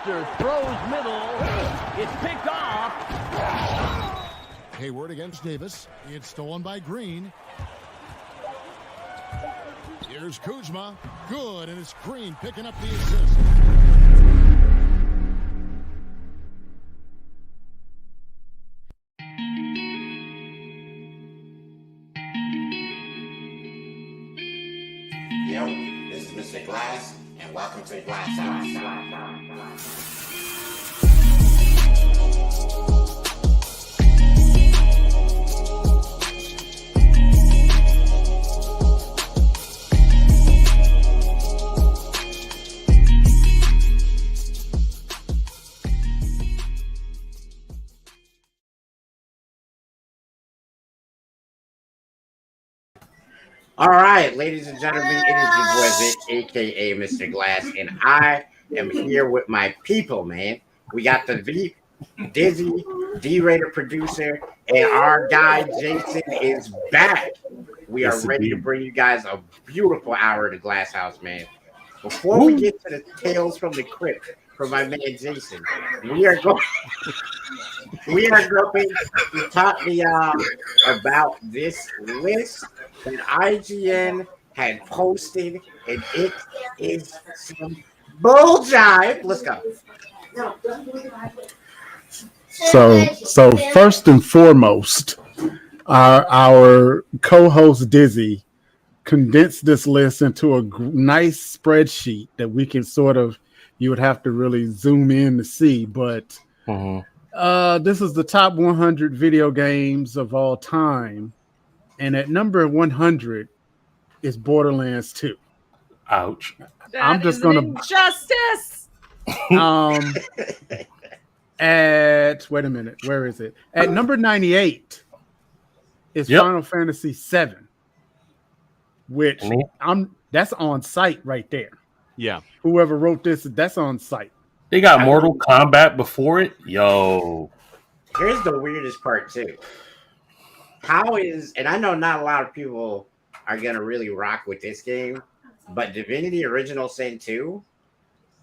Buster throws middle. It's picked off. Hayward against Davis. It's stolen by Green. Here's Kuzma. Good, and it's Green picking up the assist. Yo, this is Mr. Glass, and welcome to the GLASSHouse. All right, ladies and gentlemen, it is your boy Vic, aka Mr. Glass, and I am here with my people, man. We got the Dizzy, D-rated producer, and our guy Jason is back. We are ready to bring you guys a beautiful hour of the GLASSHouse, man. Before we get to the tales from the crypt from my man Jason, we are going to talk to y'all about this list that IGN had posted, and it is some bull jive. Let's go. So first and foremost, our co-host Dizzy condensed this list into a nice spreadsheet that we can you would have to really zoom in to see, but this is the top 100 video games of all time. And at number 100 is Borderlands 2. Ouch. I'm just going to injustice. Wait a minute, where is it? At number 98 is Final Fantasy 7, which that's on site right there. Yeah. Whoever wrote this, that's on site. They got Mortal Kombat before it. Yo. Here's the weirdest part too. And I know not a lot of people are gonna really rock with this game, but Divinity Original Sin 2,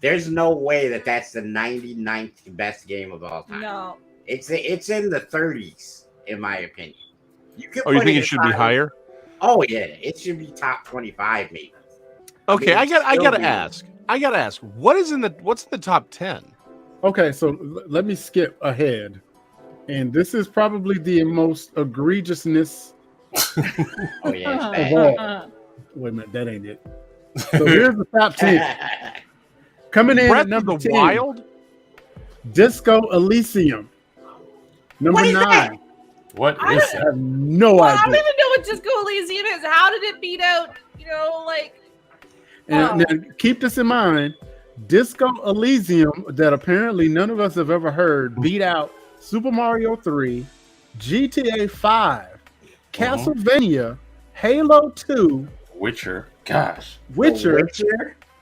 there's no way that that's the 99th best game of all time. No. It's in the 30s, in my opinion. You think it should be higher? Oh yeah, it should be top 25 maybe. Okay, I gotta ask. What's in the top 10? Okay, so let me skip ahead. And this is probably the most egregiousness. Oh yeah. Wait a minute, that ain't it. So here's the top 10. Coming in at number 10, Wild? Disco Elysium. Number 9. What I is that? have no idea. I don't even know what Disco Elysium is. How did it beat out, And now keep this in mind. Disco Elysium, that apparently none of us have ever heard, beat out Super Mario 3, GTA 5, Castlevania, Halo 2, Witcher,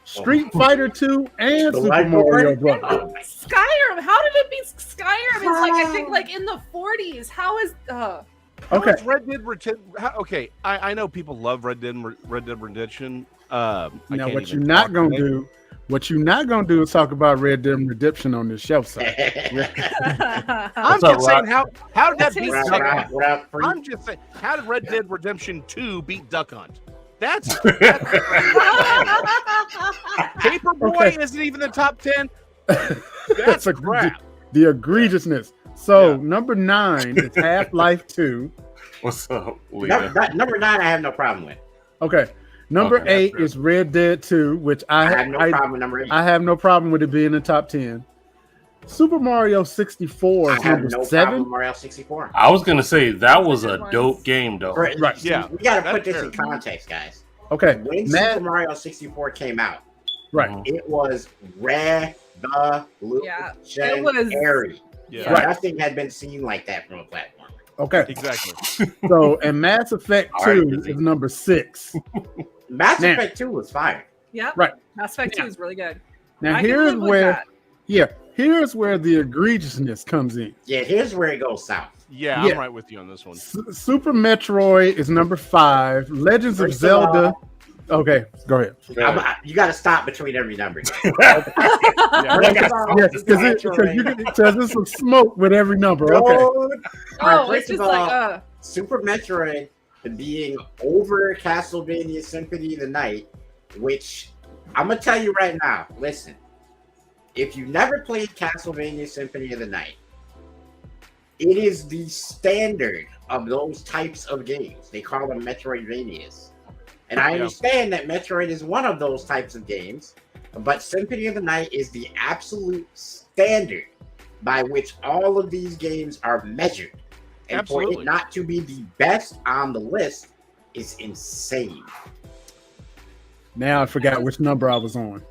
Street Fighter 2, and Super Mario Bros. Skyrim. How did it beat Skyrim? It's I think in the 40s. How is okay? Red Dead Redemption. Okay, I know people love Red Dead Redemption. Now, what you're not gonna do is talk about Red Dead Redemption on this show site. I'm just saying how did that beat Duck Hunt? Hunt? I'm just saying, how did Red Dead Redemption 2 beat Duck Hunt? That's Paperboy isn't even the top 10. That's crap. The egregiousness. So number 9 is Half-Life 2. What's up, Number 9, I have no problem with. Okay. Number 8 is Red Dead 2, which I have no problem with number 8. I have no problem with it being in the top 10. Super Mario 64 is number 7. Mario 64. I was gonna say that was a dope game, though. Right. Yeah. We gotta put this in context, guys. Okay. When Super Mario 64 came out, it was revolutionary. it was. Yeah. Nothing had been seen like that from a platform. Okay. Exactly. So, and Mass Effect 2 is number 6. Mass Effect 2 was fire. Yeah. Right. Mass Effect 2 is really good. Now here's where the egregiousness comes in. Yeah, here's where it goes south. Yeah, I'm right with you on this one. Super Metroid is number 5. Legends of Zelda Okay, go ahead. You got to stop between every number. Yes, because there's some smoke with every number. Okay. All right, it's just like Super Metroid being over Castlevania Symphony of the Night, which I'm gonna tell you right now. Listen, if you never played Castlevania Symphony of the Night, it is the standard of those types of games. They call them Metroidvanias. And I understand that Metroid is one of those types of games, but Symphony of the Night is the absolute standard by which all of these games are measured. And for it not to be the best on the list is insane. Now I forgot which number I was on.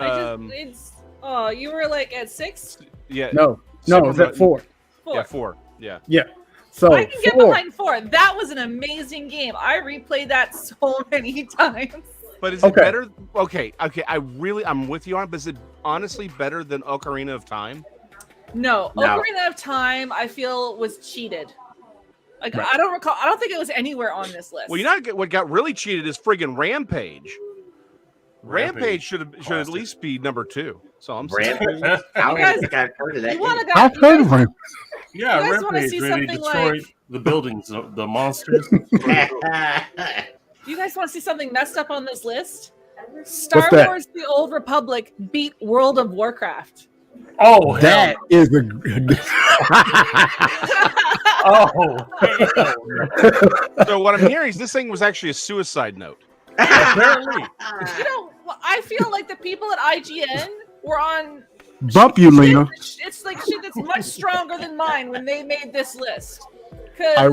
You were like at 6? Yeah. No, it's at 4. 4. Yeah, 4. Yeah. Yeah. So I can get behind 4. That was an amazing game. I replayed that so many times. But is it better? Okay. I'm with you on it, but is it honestly better than Ocarina of Time? No. Ocarina of Time, I feel, was cheated. Like I don't recall. I don't think it was anywhere on this list. Well, what got really cheated is friggin' Rampage. Rampage should at least be number 2. So I'm saying. Rampage. I don't think I've heard of that. I've heard of him. Yeah, you guys want to Rampage, see where they something destroy like the buildings, the monsters. you guys want to see something messed up on this list? Star that? Wars: The Old Republic beat World of Warcraft. Oh, that is a. So what I'm hearing is this thing was actually a suicide note. Apparently. I feel like the people at IGN were on. Bump you, Lena. It's like shit that's much stronger than mine when they made this list. I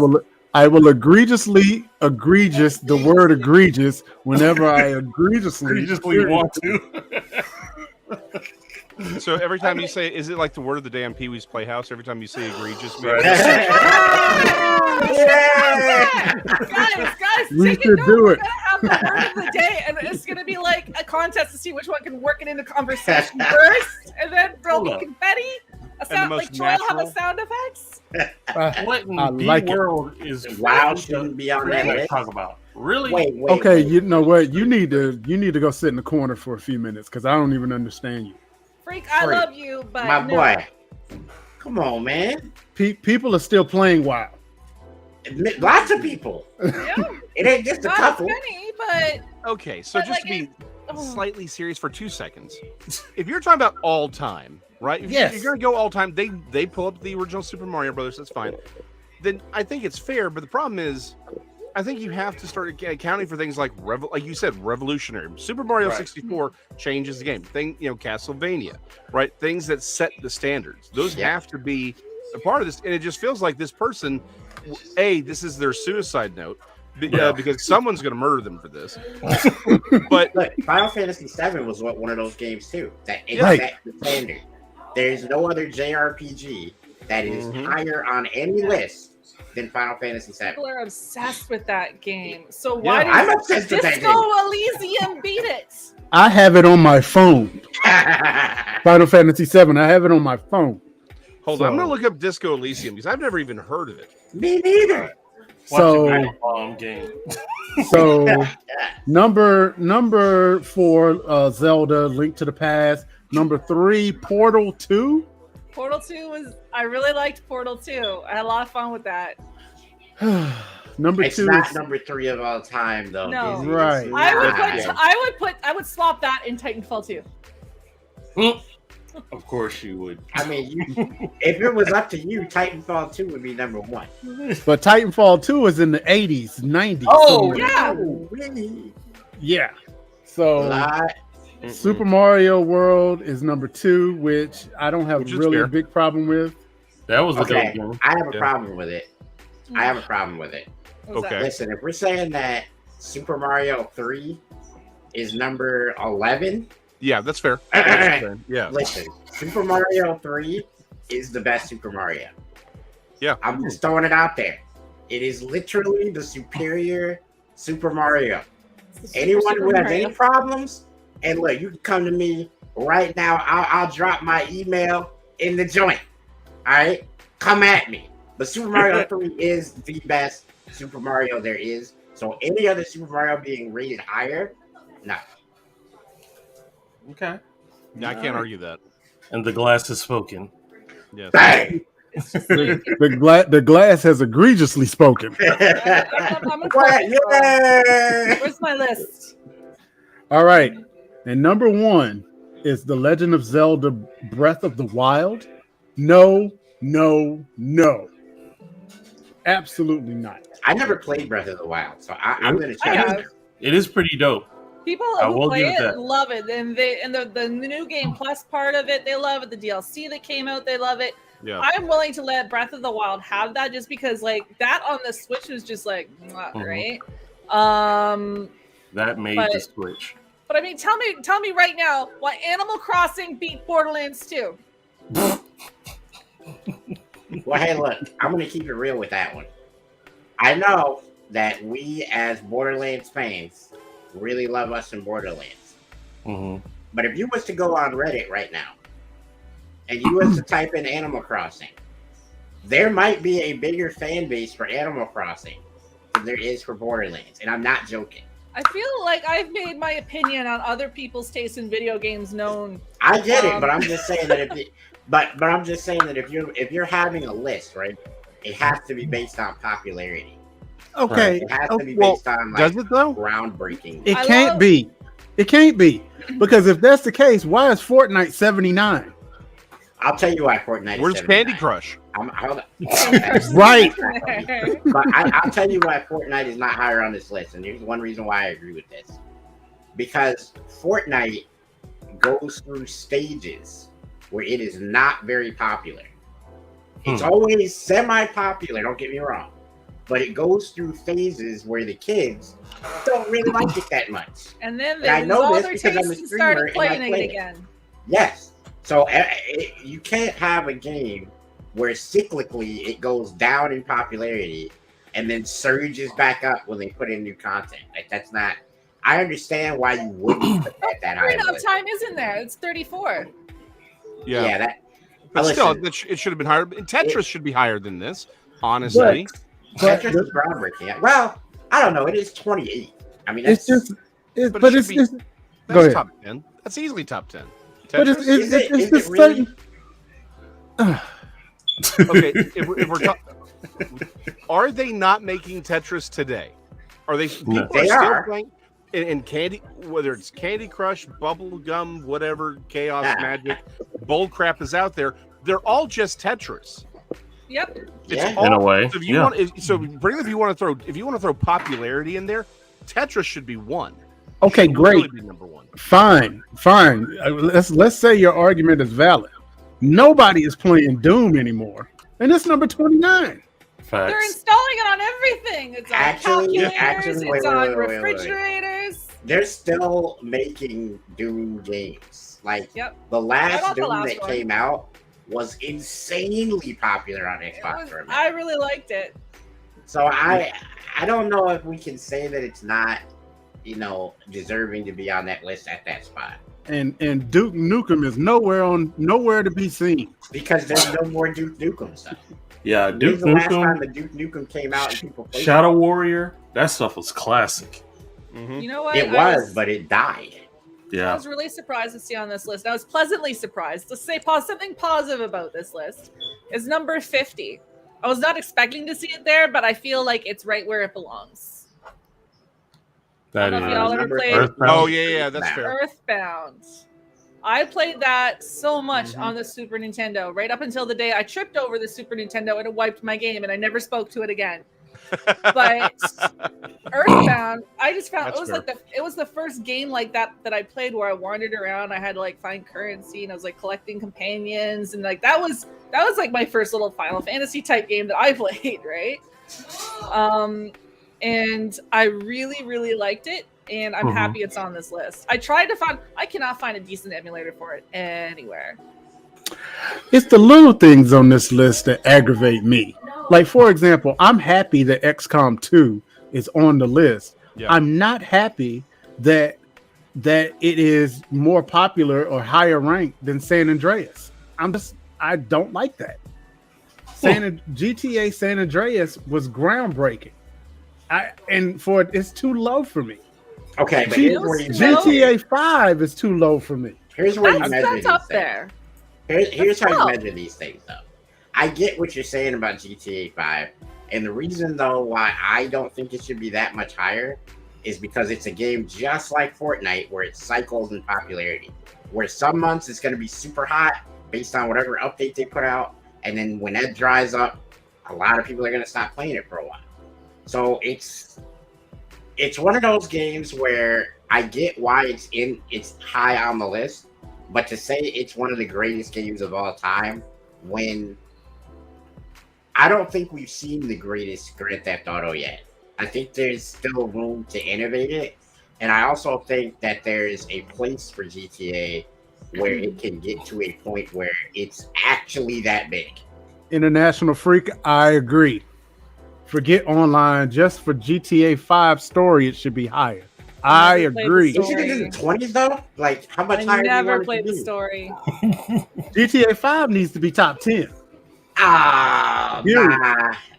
will egregiously egregious the word egregious whenever I egregiously want to. So every time you say, is it like the word of the day on Pee Wee's Playhouse? Every time you say egregious, Guys, we take should note. do We're it. gonna have the word of the day, and it's gonna be like a contest to see which one can work it into conversation first, and then there'll be confetti. A sound like Joy will have a sound effects. What in I the like world is WoW shouldn't be on that list. Talk about really? Wait. Okay, you know what? You need to go sit in the corner for a few minutes because I don't even understand you. Freak, I love you, but my boy, come on, man. People are still playing WoW. Lots of people. Yeah. It ain't just a Not couple. as many, but Okay, so But just like to be slightly serious for 2 seconds, if you're talking about all time, right? If Yes. you're gonna go all time, they pull up the original Super Mario Brothers. That's fine. Then I think it's fair. But the problem is, I think you have to start accounting for things like you said, revolutionary. Super Mario 64 changes the game. Castlevania, right? Things that set the standards. Those have to be a part of this. And it just feels like this person, this is their suicide note. Because someone's going to murder them for this. But look, Final Fantasy VII was one of those games too. That set the standard. There's no other JRPG that is higher on any list than Final Fantasy VII. people are obsessed with that game. So why I'm did obsessed with that Disco game. Elysium beat it? I have it on my phone. Final Fantasy VII. I have it on my phone. hold on, I'm going to look up Disco Elysium because I've never even heard of it. Me neither. So game. So number 4, Zelda: Link to the Past. Number 3, Portal 2. Portal 2 I really liked Portal 2. I had a lot of fun with that. Number It's 2 not is number 3 of all time, though. No. Disney. Right. It's I would swap that in Titanfall 2. Of course you would. I mean, if it was up to you, Titanfall 2 would be number 1. But Titanfall 2 is in the 80s, 90s. Oh, Yeah. Really? Yeah. So Lot. Super Mario World is number 2, which I don't have Which is really fair. a big problem with. That was a Okay, good game. I have a problem with it. I have a problem with it. What was Okay. that? Listen, if we're saying that Super Mario 3 is number 11, Yeah, that's fair. That's fair. Yeah. listen, Super Mario 3 is the best Super Mario. Yeah. I'm just throwing it out there. It is literally the superior Super Mario. Anyone who has any problems, and look, you can come to me right now. I'll drop my email in the joint. All right? Come at me. But Super Mario 3 is the best Super Mario there is. So any other Super Mario being rated higher No. Okay. No, I can't argue that. And the glass has spoken. Yes. Bang! It's just like, The glass has egregiously spoken. I'm What? Yeah! Where's my list? All right. And number 1 is The Legend of Zelda Breath of the Wild. No. Absolutely not. I never played Breath of the Wild, so I'm going to check have. it out. It is pretty dope. People I who will play give it that. love it, and the new game plus part of it, they love it. The DLC that came out, they love it. Yeah. I'm willing to let Breath of the Wild have that, just because like that on the Switch was just like right. That made But- the Switch. But I mean, tell me right now, why Animal Crossing beat Borderlands 2? Well, hey, look, I'm going to keep it real with that one. I know that we as Borderlands fans really love us in Borderlands. Mm-hmm. But if you was to go on Reddit right now and you was to type in Animal Crossing, there might be a bigger fan base for Animal Crossing than there is for Borderlands. And I'm not joking. I feel like I've made my opinion on other people's taste in video games known. I get it, but I'm just saying that if you're having a list, right, it has to be based on popularity. Okay. It has to be Well, based on does it though? groundbreaking. It can't be. It can't be. Because if that's the case, why is Fortnite 79? I'll tell you why Fortnite. Where's is Candy 79. Crush? Hold on. Right. But I'll tell you why Fortnite is not higher on this list, and here's one reason why I agree with this. Because Fortnite goes through stages where it is not very popular. It's always semi-popular, don't get me wrong. But it goes through phases where the kids don't really like it that much. And then And I they lose know all this their because I'm a taste and streamer started and I playing play it it. again. Yes. So you can't have a game where cyclically it goes down in popularity and then surges back up when they put in new content. Like that's not. I understand why you wouldn't put that high. Ocarina of Time isn't there. It's 34. Yeah, that. But listen, still, it should have been higher. Tetris should be higher than this, honestly. Tetris is groundbreaking. Well, I don't know. It is 28. I mean, that's It's just. But But it it's should be- just. That's Go ahead. top 10. That's easily top 10. But Tetris? Is it just really? certain. Okay, if we're talking, are they not making Tetris today? Are they? People They are still are. playing in Candy, whether it's Candy Crush, Bubblegum, whatever, Chaos Magic, bull crap is out there. They're all just Tetris. Yep. It's Yeah. all, In a way, So if you yeah. want, if you want to throw popularity in there, Tetris should be one. Okay, Should great. really be number one. Fine. Let's say your argument is valid. Nobody is playing Doom anymore, and it's number 29. They're Facts. installing it on everything. It's on calculators. Actually, it's wait, on wait, wait. refrigerators. They're still making Doom games. Like Yep. the I last got the Doom last that one. came out was insanely popular on Xbox for a minute. I really liked it. So I don't know if we can say that it's not, deserving to be on that list at that spot. And Duke Nukem is nowhere to be seen. Because there's no more Duke Nukem stuff. Yeah, When's Duke the last time Nukem, the Duke Nukem came out and people played Shadow Warrior, that stuff was classic. You know what? it? It was, but it died. I Yeah. was really surprised to see on this list. I was pleasantly surprised. To say something positive about this list is number 50. I was not expecting to see it there, but I feel like it's right where it belongs. That I don't know if y'all is. ever Number played 30. Earthbound. Oh yeah, that's fair. Earthbound. I played that so much Mm-hmm. on the Super Nintendo, right up until the day I tripped over the Super Nintendo and it wiped my game, and I never spoke to it again. But Earthbound, I just found That's it was the first game like that I played where I wandered around. I had to like find currency, and I was like collecting companions, and like that was like my first little Final Fantasy type game that I played, right? And I really, really liked it, and I'm happy it's on this list. I cannot find a decent emulator for it anywhere. It's the little things on this list that aggravate me. Like, for example, I'm happy that XCOM 2 is on the list. Yeah. I'm not happy that it is more popular or higher ranked than San Andreas. I don't like that. GTA San Andreas was groundbreaking. It's too low for me. Okay, but here's where you GTA 5 is too low for me. Here's where you That's, measure that's these up things. there. Here's how you tough. measure these things, though. I get what you're saying about GTA 5, and the reason, though, why I don't think it should be that much higher is because it's a game just like Fortnite, where it cycles in popularity. Where some months it's going to be super hot based on whatever update they put out, and then when that dries up, a lot of people are going to stop playing it for a while. So it's one of those games where I get why it's high on the list, but to say it's one of the greatest games of all time, when I don't think we've seen the greatest Grand Theft Auto yet. I think there's still room to innovate it, and I also think that there's a place for GTA where it can get to a point where it's actually that big. International Freak, I agree. Forget online. Just for GTA 5 story, it should be higher. I agree. You think it's in the 20s, though? Like, how much higher I do you never want it played to the be? story. GTA 5 needs to be top 10. Ah, Period.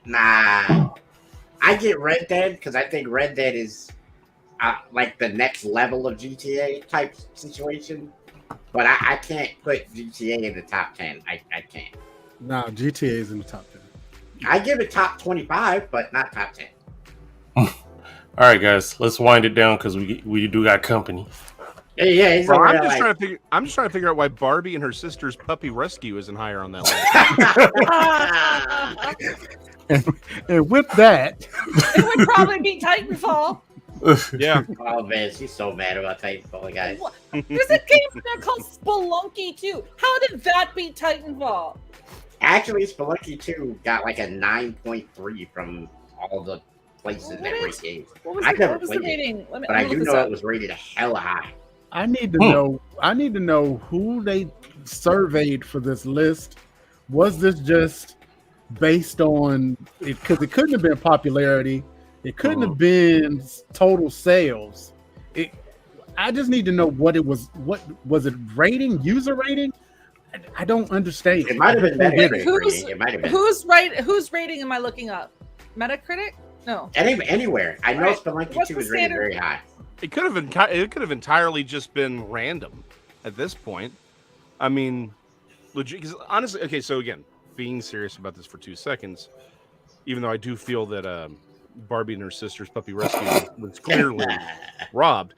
nah. I get Red Dead because I think Red Dead is like the next level of GTA type situation. But I can't put GTA in the top 10. I can't. No, GTA is in the top 10. I give it top 25, but not top 10. All right, guys, let's wind it down because we do got company. Yeah, he's Bro, over I'm there just like, trying to figure out why Barbie and her sister's puppy rescue isn't higher on that list. And with that, It would probably be Titanfall. Yeah. Oh man, she's so mad about Titanfall, guys. What? There's a game there called Spelunky 2. How did that beat Titanfall? Actually, Spelunky 2 got like a 9.3 from all the places that rate games. What was I the, never what was the played it, rating? Let me, but let I me do look this know up. it was rated hella high. I need to know. I need to know who they surveyed for this list. Was this just based on it? Because it couldn't have been popularity. It couldn't have been total sales. I just need to know what it was. What was it? Rating? User rating? I don't understand. It might have been Wait, Metacritic rating. It might have been whose rating am I looking up? Metacritic? No. anywhere. I know Right. Spelunky What's 2 the is rated standard? very high. It could have entirely just been random at this point. I mean, legit. Because honestly, okay. So again, being serious about this for 2 seconds, even though I do feel that Barbie and her sister's puppy rescue was clearly robbed.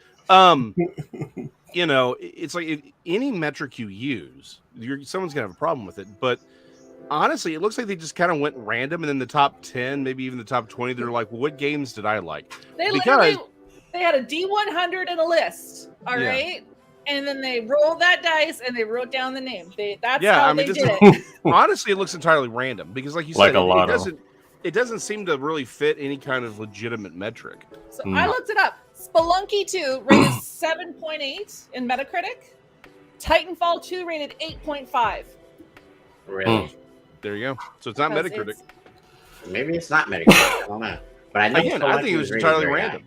You know, it's like any metric you use, someone's gonna have a problem with it. But honestly, it looks like they just kind of went random, and then the top 10, maybe even the top 20, they're like, well, what games did I like? They Because- literally they had a D100 in a list. All Yeah. right. And then they rolled that dice and they wrote down the name. That's Yeah, how I mean, they this did is- it. Honestly, it looks entirely random because, like you Like said, a lotto. it doesn't seem to really fit any kind of legitimate metric. So I looked it up. Spelunky 2 rated 7.8 in Metacritic. Titanfall 2 rated 8.5. Really? There you go. So it's not Because Metacritic. Maybe it's not Metacritic. I don't know. But I know Again, I think it was entirely random.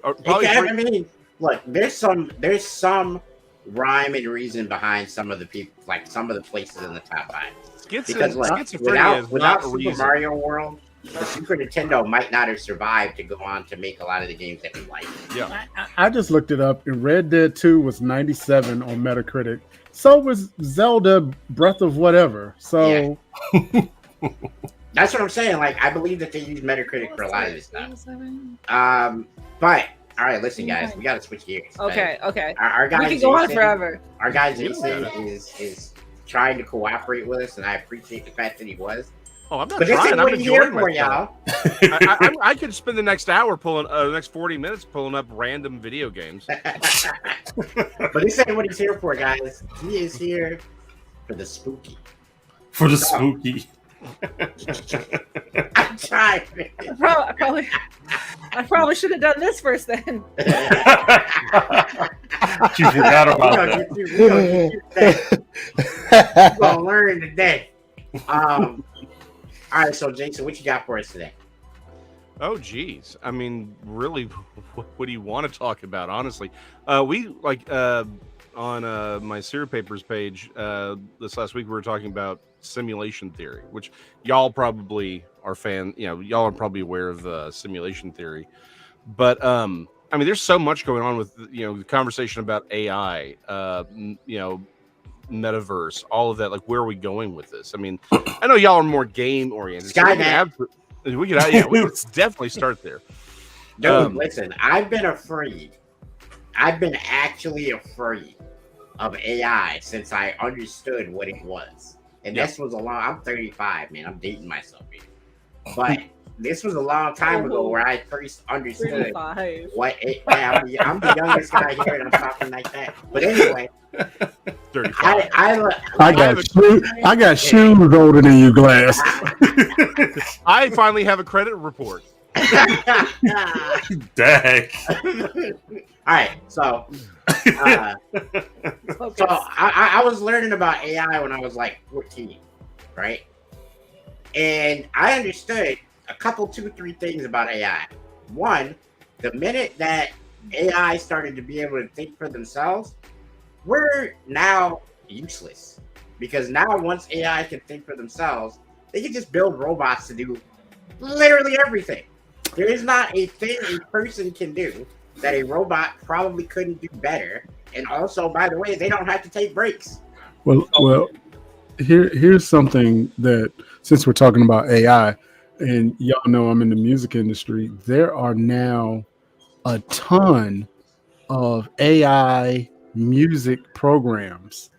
Or probably I mean, look, there's some rhyme and reason behind some of the people, like some of the places in the top 5. Because like, schizophrenia is without not a Super reason. Mario World, the Super Nintendo might not have survived to go on to make a lot of the games that we like. Yeah. I just looked it up, and Red Dead 2 was 97 on Metacritic. So was Zelda Breath of Whatever. So That's what I'm saying. Like, I believe that they use Metacritic for a lot of this stuff. But all right, listen, guys, we got to switch gears. Okay. Our guy We can go on Jason- forever. Our guy Jason is trying to cooperate with us, and I appreciate the fact that he was. Oh, I'm not But this trying. ain't I'm what he's here enjoying for, myself. y'all. I could spend the next hour the next 40 minutes pulling up random video games. But this ain't what he's here for, guys. He is here for the spooky. For the spooky. I'm trying. I probably should have done this first then. You forgot about We're that. gonna get you today. We're gonna learn today. All right, so Jason, what you got for us today? Oh, geez. I mean, really, what do you want to talk about? Honestly, we like on my Seer Papers page this last week we were talking about simulation theory, which y'all probably are y'all are probably aware of simulation theory. But I mean, there's so much going on with the conversation about AI, metaverse, all of that. Like, where are we going with this? I mean, I know y'all are more game oriented. Skynet. We could definitely start there. Dude, listen, I've been afraid. I've been actually afraid of AI since I understood what it was. And this was I'm 35, man. I'm dating myself here. But this was a long time ago where I first understood what it. I'm the youngest guy here, and I'm talking like that. But anyway, 35. I got shoes older than you, Glass. I finally have a credit report. Dang. All right, so I was learning about AI when I was like 14, right? And I understood a couple, 2-3 things about AI. One, the minute that AI started to be able to think for themselves, we're now useless. Because now once AI can think for themselves, they can just build robots to do literally everything. There is not a thing a person can do that a robot probably couldn't do better. And also, by the way, they don't have to take breaks. Well, here's something that, since we're talking about AI, and y'all know I'm in the music industry, there are now a ton of AI music programs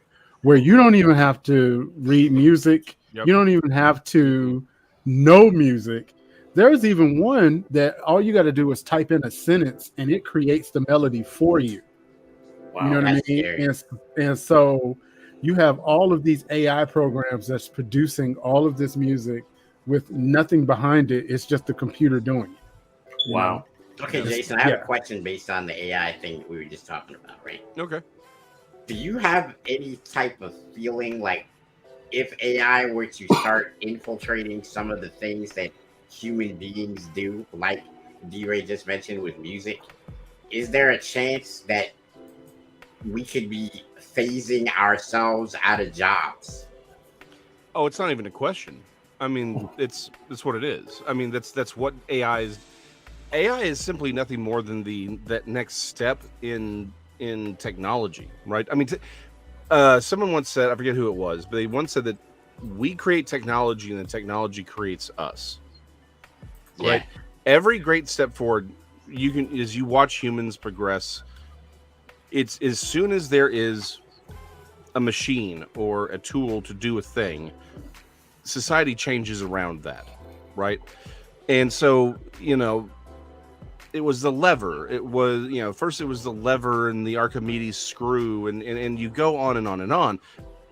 where you don't even have to read music. Yep. You don't even have to know music. There's even one that all you got to do is type in a sentence and it creates the melody for you. Wow, you know what I mean? And so you have all of these AI programs that's producing all of this music with nothing behind it. It's just the computer doing it. Wow. Okay, Jason, I have a question based on the AI thing that we were just talking about, right? Okay. Do you have any type of feeling like if AI were to start infiltrating some of the things that human beings do, like D-Ray just mentioned with music, is there a chance that we could be phasing ourselves out of jobs? Oh, it's not even a question. I mean, it's what it is. I mean, that's what AI is. AI is simply nothing more than that next step in technology, right? I mean, someone once said, I forget who it was, but they once said that we create technology and the technology creates us. Yeah. Right? Every great step forward, as you watch humans progress, it's as soon as there is a machine or a tool to do a thing, society changes around that, right? And so, it was the lever. It was, first it was the lever and the Archimedes screw, and you go on and on and on.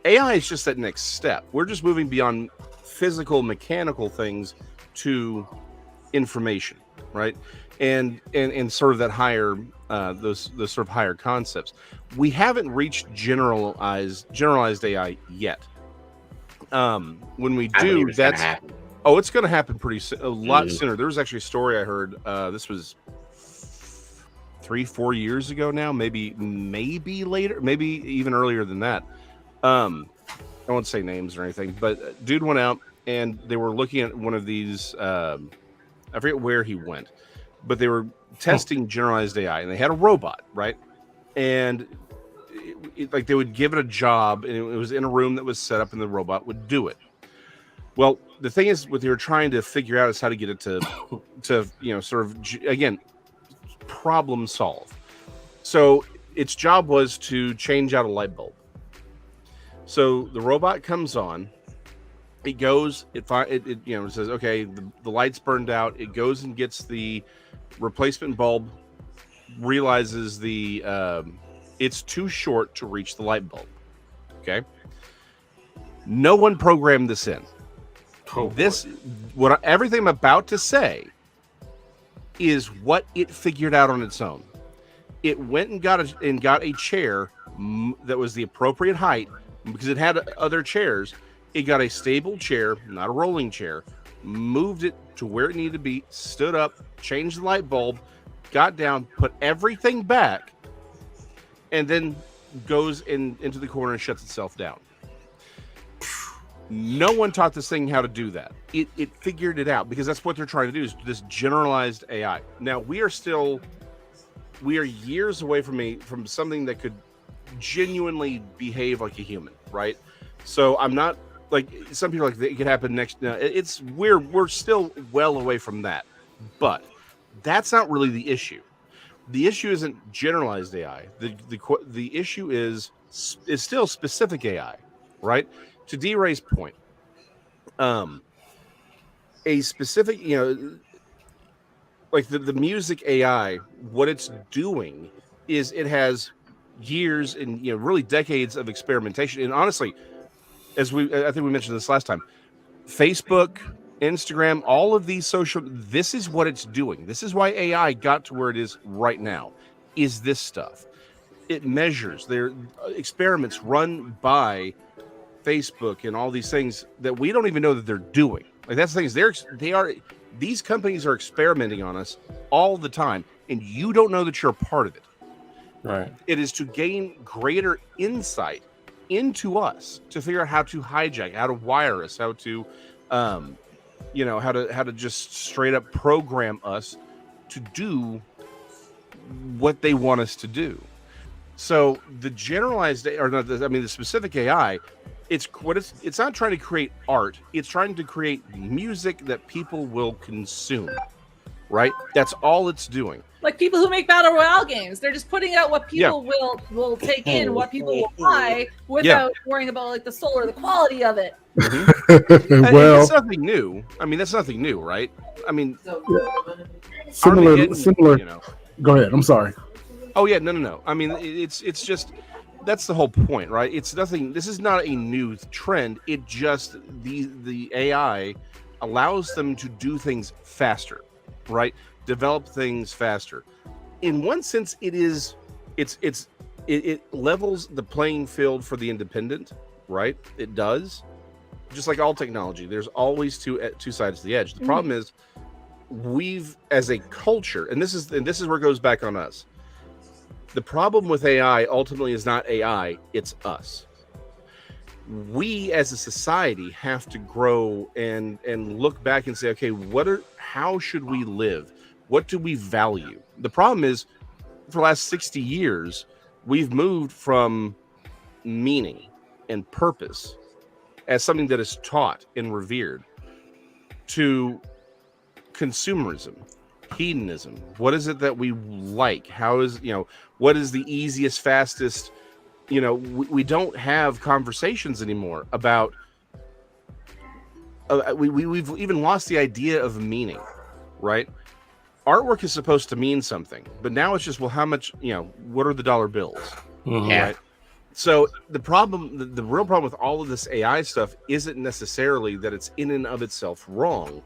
AI is just that next step. We're just moving beyond physical, mechanical things to information, right? And sort of that higher, those sort of higher concepts. We haven't reached generalized AI yet. When we do, it's going to happen a lot sooner. There was actually a story I heard. This was 3-4 years ago now, maybe later, maybe even earlier than that. I won't say names or anything, but dude went out and they were looking at one of these. I forget where he went, but they were testing generalized AI, and they had a robot, right? And like they would give it a job, and it was in a room that was set up, and the robot would do it. Well, the thing is, what they were trying to figure out is how to get it to sort of, again, problem solve. So its job was to change out a light bulb. So the robot comes on, it goes, it says, okay, the light's burned out. It goes and gets the replacement bulb, realizes it's too short to reach the light bulb. Okay. No one programmed this in. Everything I'm about to say is what it figured out on its own. It went and got a chair that was the appropriate height because it had other chairs. It got a stable chair, not a rolling chair, moved it to where it needed to be, stood up, changed the light bulb, got down, put everything back, and then goes into the corner and shuts itself down. No one taught this thing how to do that. It figured it out because that's what they're trying to do, is this generalized AI. Now, we are still we are years away from something that could genuinely behave like a human, right? So I'm not like some people like it could happen next. No, we're still well away from that, but that's not really the issue. The issue isn't generalized AI. The issue is still specific AI, right? To D-Ray's point, a specific, like the music AI, what it's doing is it has years and really decades of experimentation. And honestly, I think we mentioned this last time, Facebook, Instagram, all of these this is what it's doing. This is why AI got to where it is right now, is this stuff. It measures their experiments run by Facebook and all these things that we don't even know that they're doing. Like that's the thing is these companies are experimenting on us all the time, and you don't know that you're a part of it. Right. It is to gain greater insight into us, to figure out how to hijack, how to wire us, how to how to just straight up program us to do what they want us to do. So the generalized, the specific AI, it's not trying to create art. It's trying to create music that people will consume, right? That's all it's doing. Like people who make battle royale games, they're just putting out what people will take in, what people will buy, without worrying about like the soul or the quality of it. Mm-hmm. Well, that's nothing new. I mean, that's nothing new, right? I mean, similar. Go ahead. I'm sorry. Oh yeah, no. I mean, it's just that's the whole point, right? It's nothing. This is not a new trend. It just the AI allows them to do things faster, right? Develop things faster. In one sense, it levels the playing field for the independent, right? It does. Just like all technology, there's always two sides to the edge. The problem is we've, as a culture, and this is where it goes back on us. The problem with AI ultimately is not AI, it's us. We as a society have to grow and look back and say, okay, how should we live? What do we value? The problem is, for the last 60 years, we've moved from meaning and purpose as something that is taught and revered to consumerism, hedonism. What is it that we like? What is the easiest, fastest? We don't have conversations anymore about. We've even lost the idea of meaning, right? Artwork is supposed to mean something, but now it's just, well, how much? What are the dollar bills? Mm-hmm. Yeah. Right? So the problem, the real problem with all of this AI stuff isn't necessarily that it's in and of itself wrong.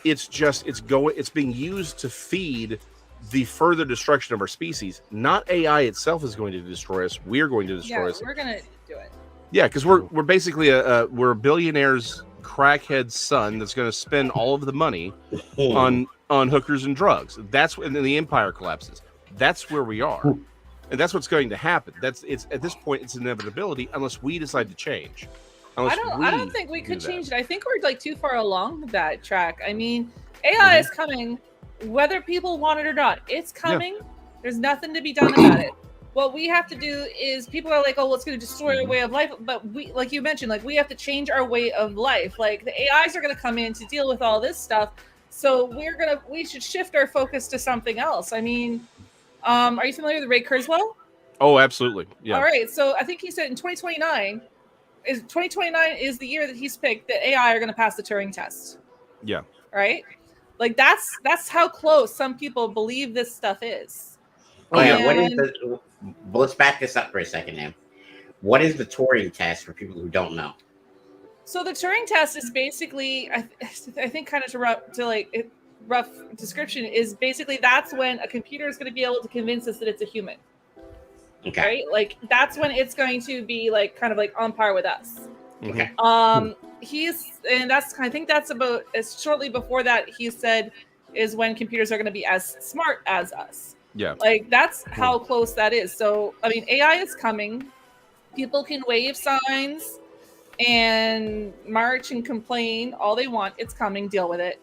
It's just it's being used to feed the further destruction of our species. Not AI itself is going to destroy us. We're going to destroy us. We're gonna do it. Yeah, because we're basically we're a billionaire's crackhead son that's going to spend all of the money on hookers and drugs. That's when the empire collapses. That's where we are. And that's what's going to happen. It's at this point, it's inevitability unless we decide to change. I don't think we could change it. I think we're like too far along that track. I mean, AI is coming, whether people want it or not. It's coming. Yeah. There's nothing to be done about it. What we have to do is, people are like, oh, well, it's going to destroy our way of life. But we, like you mentioned, like we have to change our way of life. Like the AIs are going to come in to deal with all this stuff. So we should shift our focus to something else. I mean, are you familiar with Ray Kurzweil? Oh, absolutely. Yeah. All right. So I think he said in 2029 is the year that he's picked that AI are going to pass the Turing test. Yeah. Right. Like that's how close some people believe this stuff is. Oh yeah. Let's back this up for a second, man. What is the Turing test for people who don't know? So the Turing test is basically, I think, kind of rough description is basically that's when a computer is going to be able to convince us that it's a human. Okay. Right? Like that's when it's going to be like kind of like on par with us. Okay. I think that's about as shortly before that he said is when computers are going to be as smart as us. Yeah. Like that's how close that is. So I mean, AI is coming. People can wave signs and march and complain all they want. It's coming. Deal with it.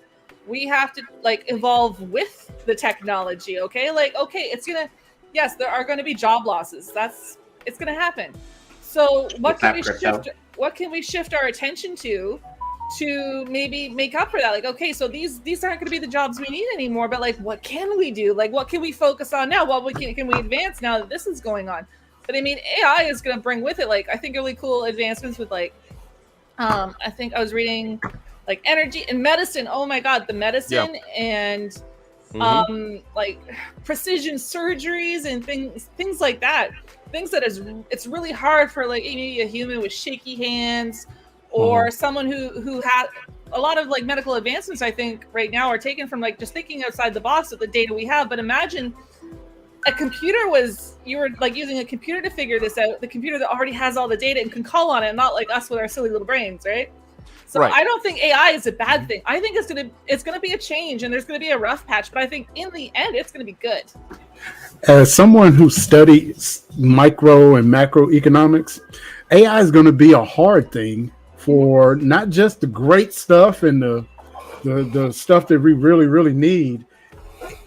we have to like evolve with the technology. Okay, like yes, there are going to be job losses. It's going to happen. So what can we shift our attention to maybe make up for that? Like, okay, so these aren't going to be the jobs we need anymore, but like, what can we do? Like, what can we focus on now? What can we advance now that this is going on? But I mean, AI is going to bring with it, like, I think really cool advancements with like, I think I was reading like energy and medicine. Oh my God, the medicine and like precision surgeries and things like that. Things that it's really hard for like maybe a human with shaky hands or someone who had a lot of like medical advancements. I think right now are taken from like just thinking outside the box with the data we have. But imagine you were like using a computer to figure this out. The computer that already has all the data and can call on it, not like us with our silly little brains, right? So I don't think AI is a bad thing. I think it's gonna be a change and there's gonna be a rough patch, but I think in the end it's gonna be good. As someone who studies micro and macroeconomics, AI is going to be a hard thing for not just the great stuff and the stuff that we really, really need.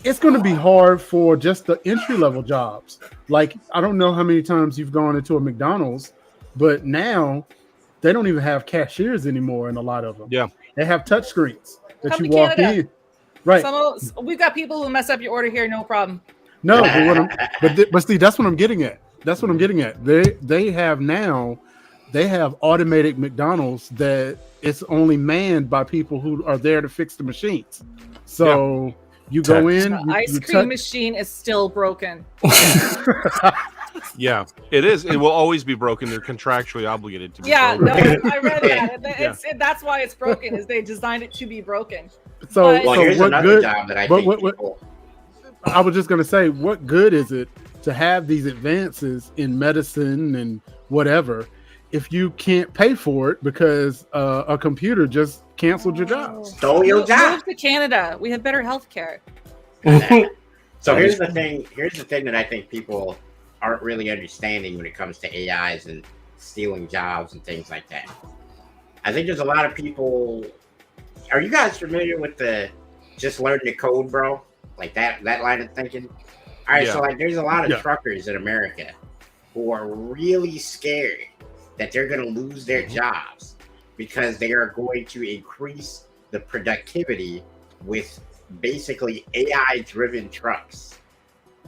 It's going to be hard for just the entry level jobs. Like, I don't know how many times you've gone into a McDonald's, but now they don't even have cashiers anymore in a lot of them. Yeah. They have touch screens that you walk in. Right. We've got people who mess up your order here, no problem. No, but see, that's what I'm getting at. That's what I'm getting at. They have automated McDonald's that it's only manned by people who are there to fix the machines. So you go in. The ice cream machine is still broken. Yeah, it is. It will always be broken. They're contractually obligated to be broken. No, I read that. That's why it's broken, is they designed it to be broken. So here's another job that I think I was just going to say, what good is it to have these advances in medicine and whatever if you can't pay for it because a computer just canceled your job? Stole your job. Move to Canada. We have better health care. So here's the thing. Here's the thing that I think people aren't really understanding when it comes to AIs and stealing jobs and things like that. I think there's a lot of people. Are you guys familiar with the just learn the code, bro? Like that line of thinking. All right, so like there's a lot of truckers in America who are really scared that they're going to lose their jobs because they are going to increase the productivity with basically AI-driven trucks.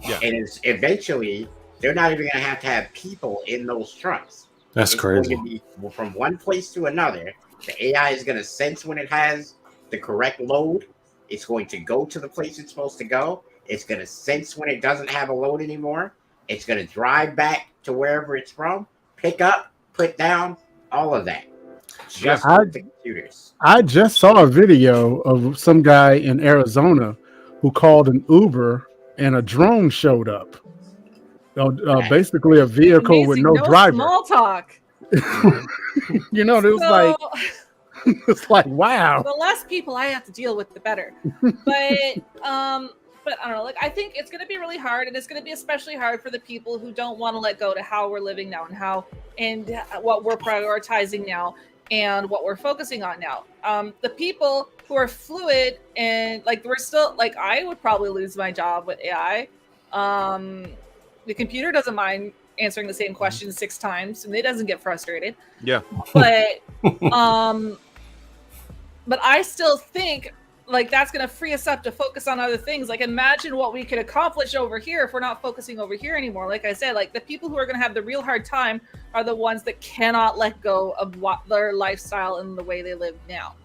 Yeah. And eventually they're not even going to have people in those trucks. That's crazy. Going to be from one place to another. The AI is going to sense when it has the correct load. It's going to go to the place it's supposed to go. It's going to sense when it doesn't have a load anymore. It's going to drive back to wherever it's from, pick up, put down, all of that. Just with the computers. I just saw a video of some guy in Arizona who called an Uber and a drone showed up. Basically a vehicle amazing. With no driver. Small talk. You know, it was like... It's like, wow. The less people I have to deal with, the better. But I don't know. Like, I think it's going to be really hard, and it's going to be especially hard for the people who don't want to let go to how we're living now and what we're prioritizing now and what we're focusing on now. The people who are fluid and like we're still like, I would probably lose my job with AI. The computer doesn't mind answering the same question 6 times, and it doesn't get frustrated. Yeah. But I still think like that's going to free us up to focus on other things. Like, imagine what we could accomplish over here if we're not focusing over here anymore. Like I said, like the people who are going to have the real hard time are the ones that cannot let go of what their lifestyle and the way they live now.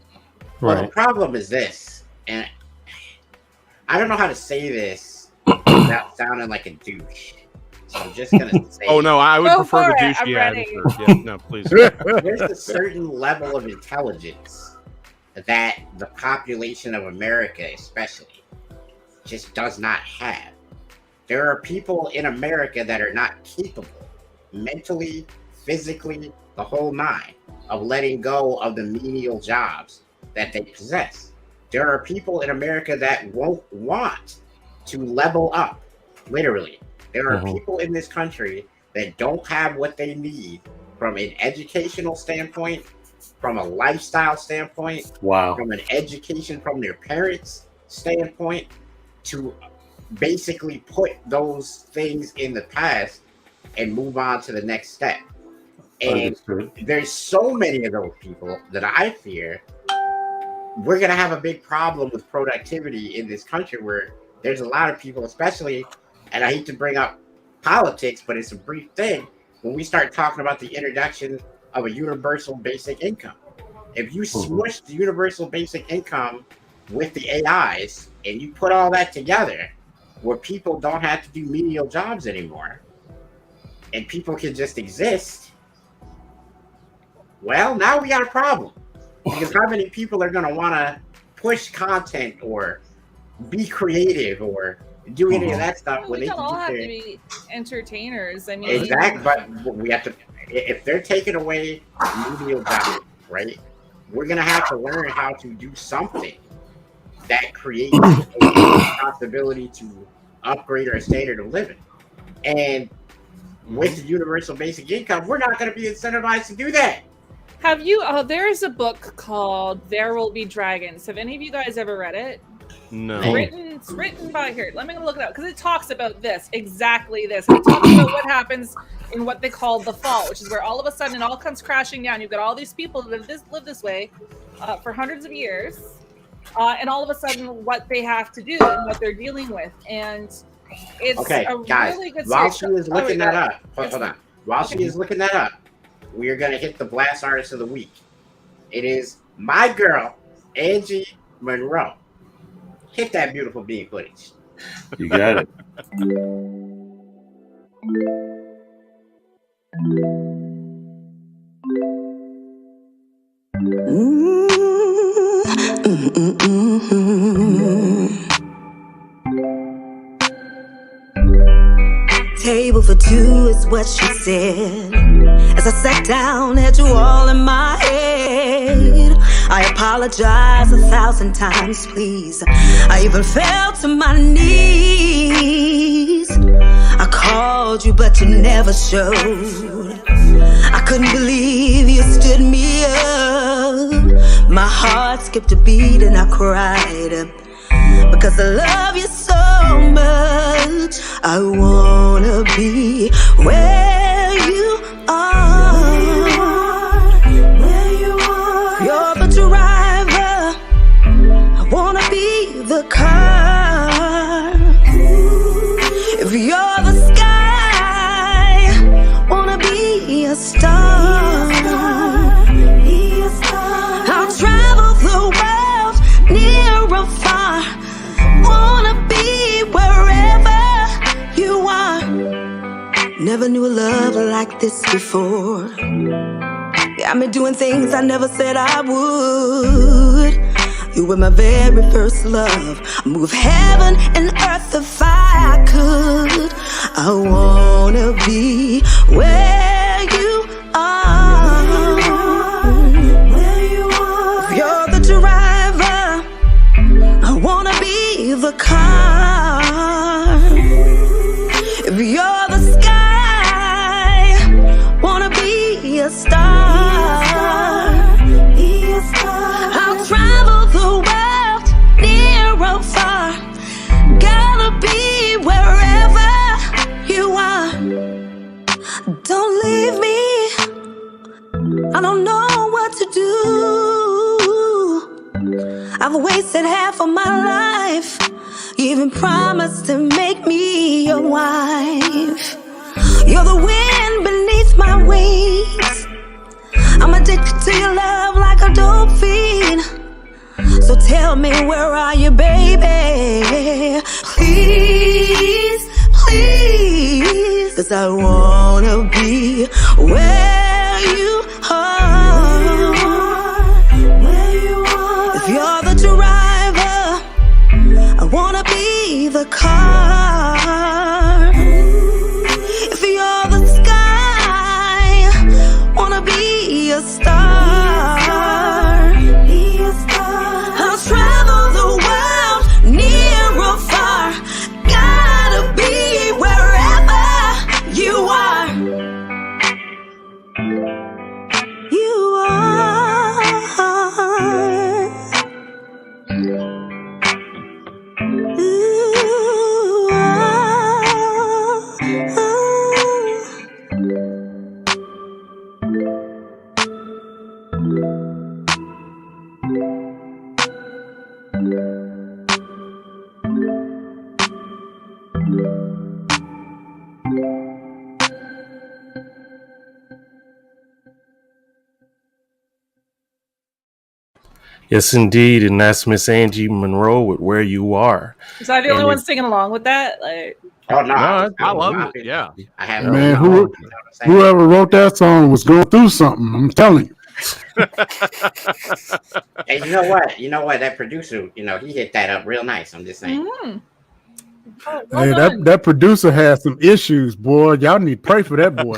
Right. Well, the problem is this, and I don't know how to say this without sounding like a douche. So I'm just gonna say. Oh no, I would prefer the douchey answer. Yeah, no, please. There's a certain level of intelligence that the population of America, especially, just does not have. There are people in America that are not capable, mentally, physically, the whole nine, of letting go of the menial jobs that they possess. There are people in America that won't want to level up, literally. There are people in this country that don't have what they need from an educational standpoint from a lifestyle standpoint, Wow. from an education from their parents standpoint, to basically put those things in the past and move on to the next step. And Understood. there's so many of those people that I fear we're going to have a big problem with productivity in this country, where there's a lot of people, especially, and I hate to bring up politics, but it's a brief thing, when we start talking about the introduction of a universal basic income. If you smush the universal basic income with the AIs and you put all that together, where people don't have to do menial jobs anymore and people can just exist, well, now we got a problem. Because how many people are going to want to push content or be creative or do any of that stuff when We they don't all can have do to their... be entertainers. I mean, Exactly, but we have to, if they're taking away menial jobs, right, we're going to have to learn how to do something that creates a possibility to upgrade our standard of living. And with the universal basic income, we're not going to be incentivized to do that. have you? Oh, there's a book called "There Will Be Dragons." Have any of you guys ever read it? No. It's written by here. Let me look it up because it talks about this, exactly this. It talks about what happens in what they call the fall, which is where all of a sudden it all comes crashing down. You've got all these people that live this way for hundreds of years, and all of a sudden what they have to do and what they're dealing with, and it's Okay, a guys, really good while series. she is looking that up, Yes. hold on. While she is looking that up, we are going to hit the Blast Artist of the Week. It is my girl, Angie Monroe. Hit that beautiful bean footage. You got it. Table for two is what she said. As I sat down, had you all in my head. I apologize 1,000 times, please. I even fell to my knees. I called you, but you never showed. I couldn't believe you stood me up. My heart skipped a beat and I cried. Because I love you so much, I wanna be where you are. Where you are. You're the driver, I wanna be the car. If you're the sky, wanna be a star. I'll travel the world, near or far. Wanna be wherever you are. Never knew a love like this before. Got me doing things I never said I would. You were my very first love. Move heaven and earth if I could. I wanna be where you are. Where you are. If you're the driver, I wanna be the car. If you're the sky, wanna be a star. I'll travel the world, near or far. Gotta be wherever you are. Don't leave me, I don't know what to do. I've wasted half of my life. You even promised to make me your wife. You're the wind beneath my wings. I'm addicted to your love like a dolphin. So tell me, where are you, baby? Please, please. 'Cause I wanna be where you are. If you're the driver, I wanna be the car. If you're the sky, wanna be a star. I'll travel the world, near or far. Gotta be wherever you are. You are. Yes, indeed, and that's Miss Angie Monroe with "Where You Are." Is I the only one singing along with that? Like, Oh no, I love it. Yeah, I have Man, no whoever wrote that song was going through something. I'm telling you. Hey, you know what? You know what? That producer, he hit that up real nice. I'm just saying. Hey, that producer has some issues, boy. Y'all need to pray for that boy.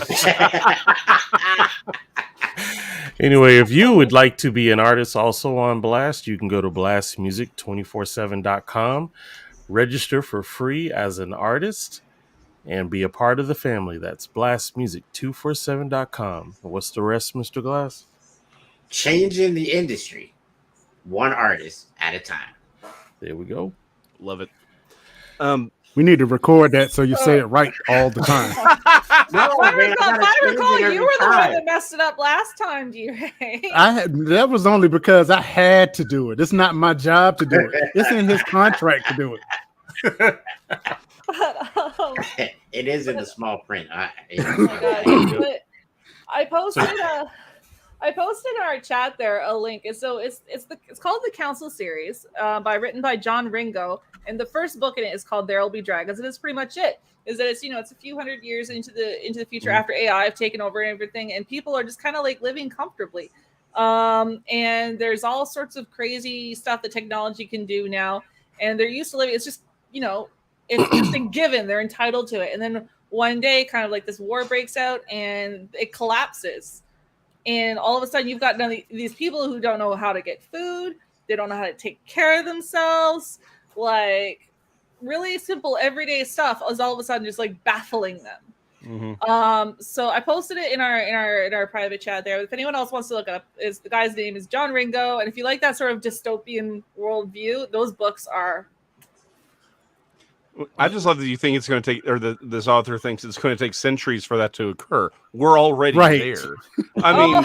Anyway, if you would like to be an artist also on Blast, you can go to blastmusic247.com, register for free as an artist, and be a part of the family. That's blastmusic247.com. What's the rest, Mr. Glass? Changing the industry, one artist at a time. There we go. love it. We need to record that so you say it right all the time. I recall you were the one that messed it up last time, D-Ray. That was only because I had to do it. It's not my job to do it. It's in his contract to do it. It is in the small print. Oh my God. I posted in our chat there a link, and so it's called the Council series, written by John Ringo, and the first book in it is called There Will Be Dragons, and it's pretty much it. Is that it's a few hundred years into the future after AI have taken over and everything, and people are just kind of like living comfortably. And there's all sorts of crazy stuff that technology can do now, and they're used to living. It's just it's just a given. They're entitled to it, and then one day, kind of like this war breaks out, and it collapses. And all of a sudden, you've got these people who don't know how to get food. They don't know how to take care of themselves. Like, really simple, everyday stuff is all of a sudden just like baffling them. Mm-hmm. So I posted it in our private chat there. If anyone else wants to look it up, the guy's name is John Ringo. And if you like that sort of dystopian worldview, those books are. I just love that you think it's going to take, or this author thinks it's going to take centuries for that to occur. We're already there. I mean, no.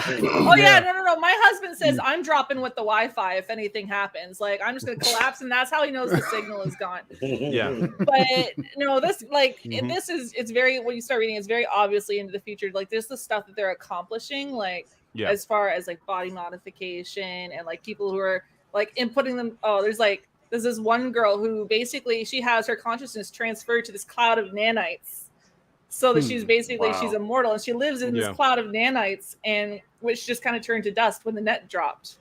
My husband says I'm dropping with the Wi-Fi if anything happens. Like, I'm just going to collapse, and that's how he knows the signal is gone. Yeah. But no, this this is, it's very, when you start reading, it's very obviously into the future. Like, there's the stuff that they're accomplishing, like as far as like body modification and like people who are like inputting them. Oh, there's this one girl who basically she has her consciousness transferred to this cloud of nanites, so that she's basically she's immortal, and she lives in this cloud of nanites, and which just kind of turned to dust when the net dropped.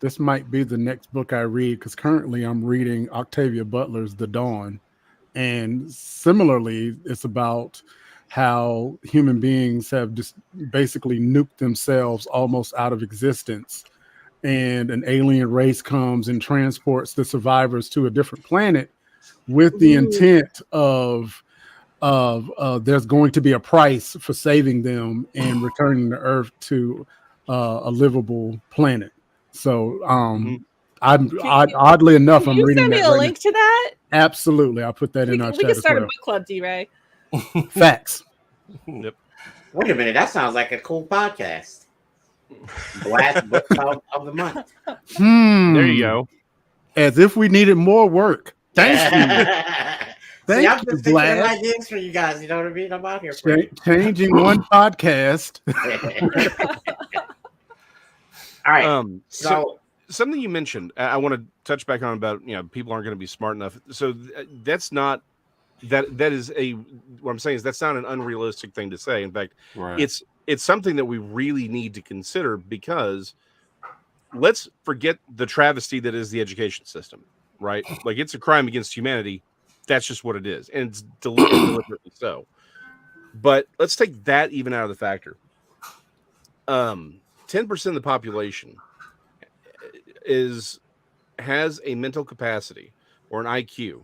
This might be the next book I read, because currently I'm reading Octavia Butler's The Dawn, and similarly it's about how human beings have just basically nuked themselves almost out of existence, and an alien race comes and transports the survivors to a different planet with the intent of there's going to be a price for saving them and returning the Earth to a livable planet. So oddly enough, I'm reading that. Can you send me a link to that? Absolutely. I'll put that in our chat. We can start a book club, D-Ray. Facts. Yep. Wait a minute. That sounds like a cool podcast. Last book of the month. There you go. As if we needed more work. Thank you. I'm just thinking of ideas for you guys. You know what I mean? I'm out here. Changing one podcast. All right. So something you mentioned, I want to touch back on about people aren't going to be smart enough. So that's not that is what I'm saying is that's not an unrealistic thing to say. In fact, it's something that we really need to consider, because let's forget the travesty that is the education system, right? Like, it's a crime against humanity. That's just what it is. And it's deliberately so. But let's take that even out of the factor. 10% of the population has a mental capacity or an IQ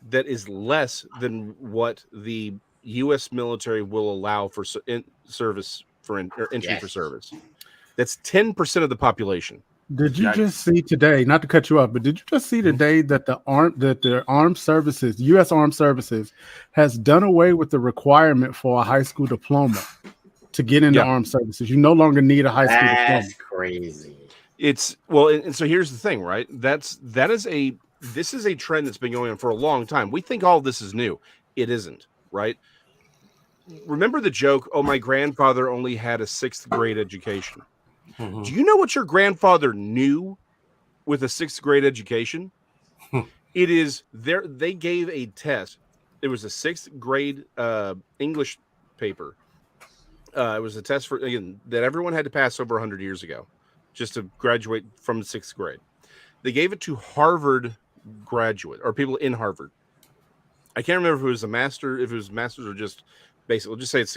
that is less than what the U.S. military will allow for service for entry for service. That's 10% of the population. Did you just see today, not to cut you off, but did you just see today that the armed services, U.S. Armed Services, has done away with the requirement for a high school diploma to get into armed services? You no longer need a high school diploma. That's crazy. It's and so here's the thing, right? That is a this is a trend that's been going on for a long time. We think all of this is new. It isn't, right? Remember the joke, oh, my grandfather only had a 6th grade education. Mm-hmm. Do you know what your grandfather knew with a 6th grade education? It is there. They gave a test. It was a 6th grade English paper. It was a test for, again, that everyone had to pass over 100 years ago just to graduate from 6th grade. They gave it to Harvard graduate or people in Harvard. I can't remember if it was a master's or just basic. We'll just say it's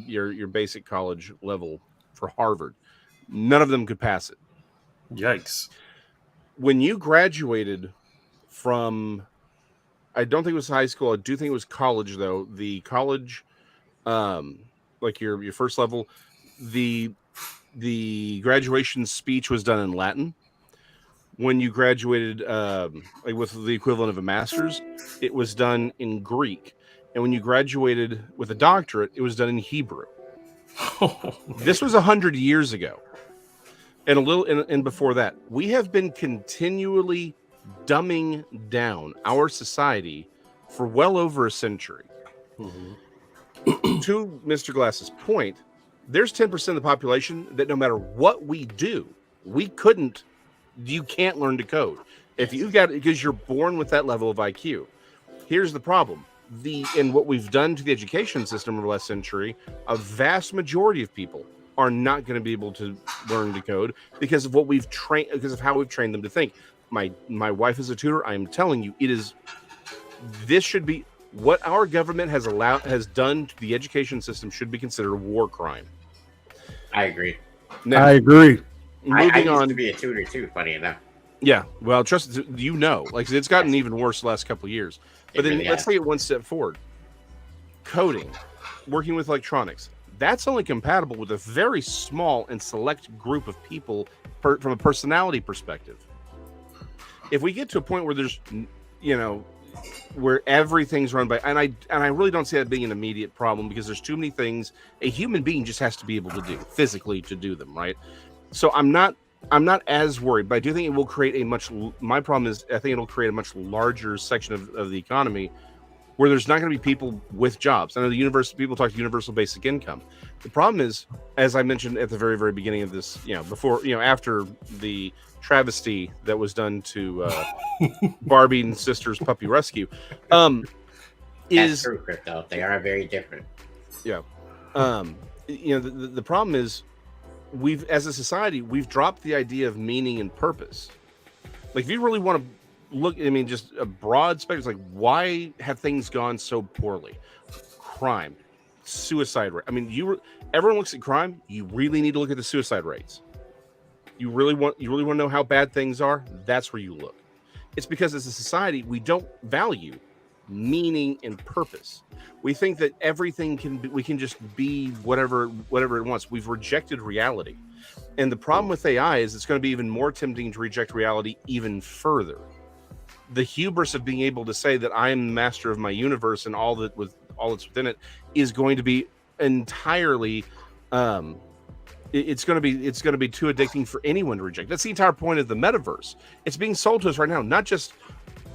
your basic college level for Harvard. None of them could pass it. Yikes. When you graduated from, I don't think it was high school. I do think it was college, though. The college, like your first level, the graduation speech was done in Latin. When you graduated, like with the equivalent of a master's, it was done in Greek. And when you graduated with a doctorate, it was done in Hebrew. This was 100 years ago. And and before that, we have been continually dumbing down our society for well over a century. Mm-hmm. To Mr. Glass's point, there's 10% of the population that no matter what we do, you can't learn to code. Because you're born with that level of IQ. Here's the problem. In what we've done to the education system over the last century, a vast majority of people are not going to be able to learn to code because of how we've trained them to think. My wife is a tutor. I am telling you, this should be what our government has done to the education system should be considered a war crime. I agree. Now, I agree. I used to be a tutor too, funny enough. Yeah, well, trust like it's gotten even worse the last couple of years. But then let's take it one step forward. Coding, working with electronics, that's only compatible with a very small and select group of people from a personality perspective. If we get to a point where there's, where everything's run by, and I really don't see that being an immediate problem because there's too many things a human being just has to be able to do physically to do them, right? So I'm not as worried, but I do think it will create my problem is I think it'll create a much larger section of the economy where there's not going to be people with jobs. I know people talk universal basic income. The problem is, as I mentioned at the very, very beginning of this, after the travesty that was done to Barbie and Sister's Puppy Rescue, That's true, Crypto. They are very different. Yeah. The problem is, as a society, we've dropped the idea of meaning and purpose. Like, if you really want to look, just a broad spectrum, like, why have things gone so poorly? Crime, suicide rate. Everyone looks at crime. You really need to look at the suicide rates. You really want to know how bad things are? That's where you look. It's because as a society, we don't value meaning and purpose. We think that everything we can just be whatever it wants. We've rejected reality. And the problem with AI is it's going to be even more tempting to reject reality even further. The hubris of being able to say that I am the master of my universe and all that's within it is going to be entirely it's going to be too addicting for anyone to reject. That's the entire point of the metaverse. It's being sold to us right now, not just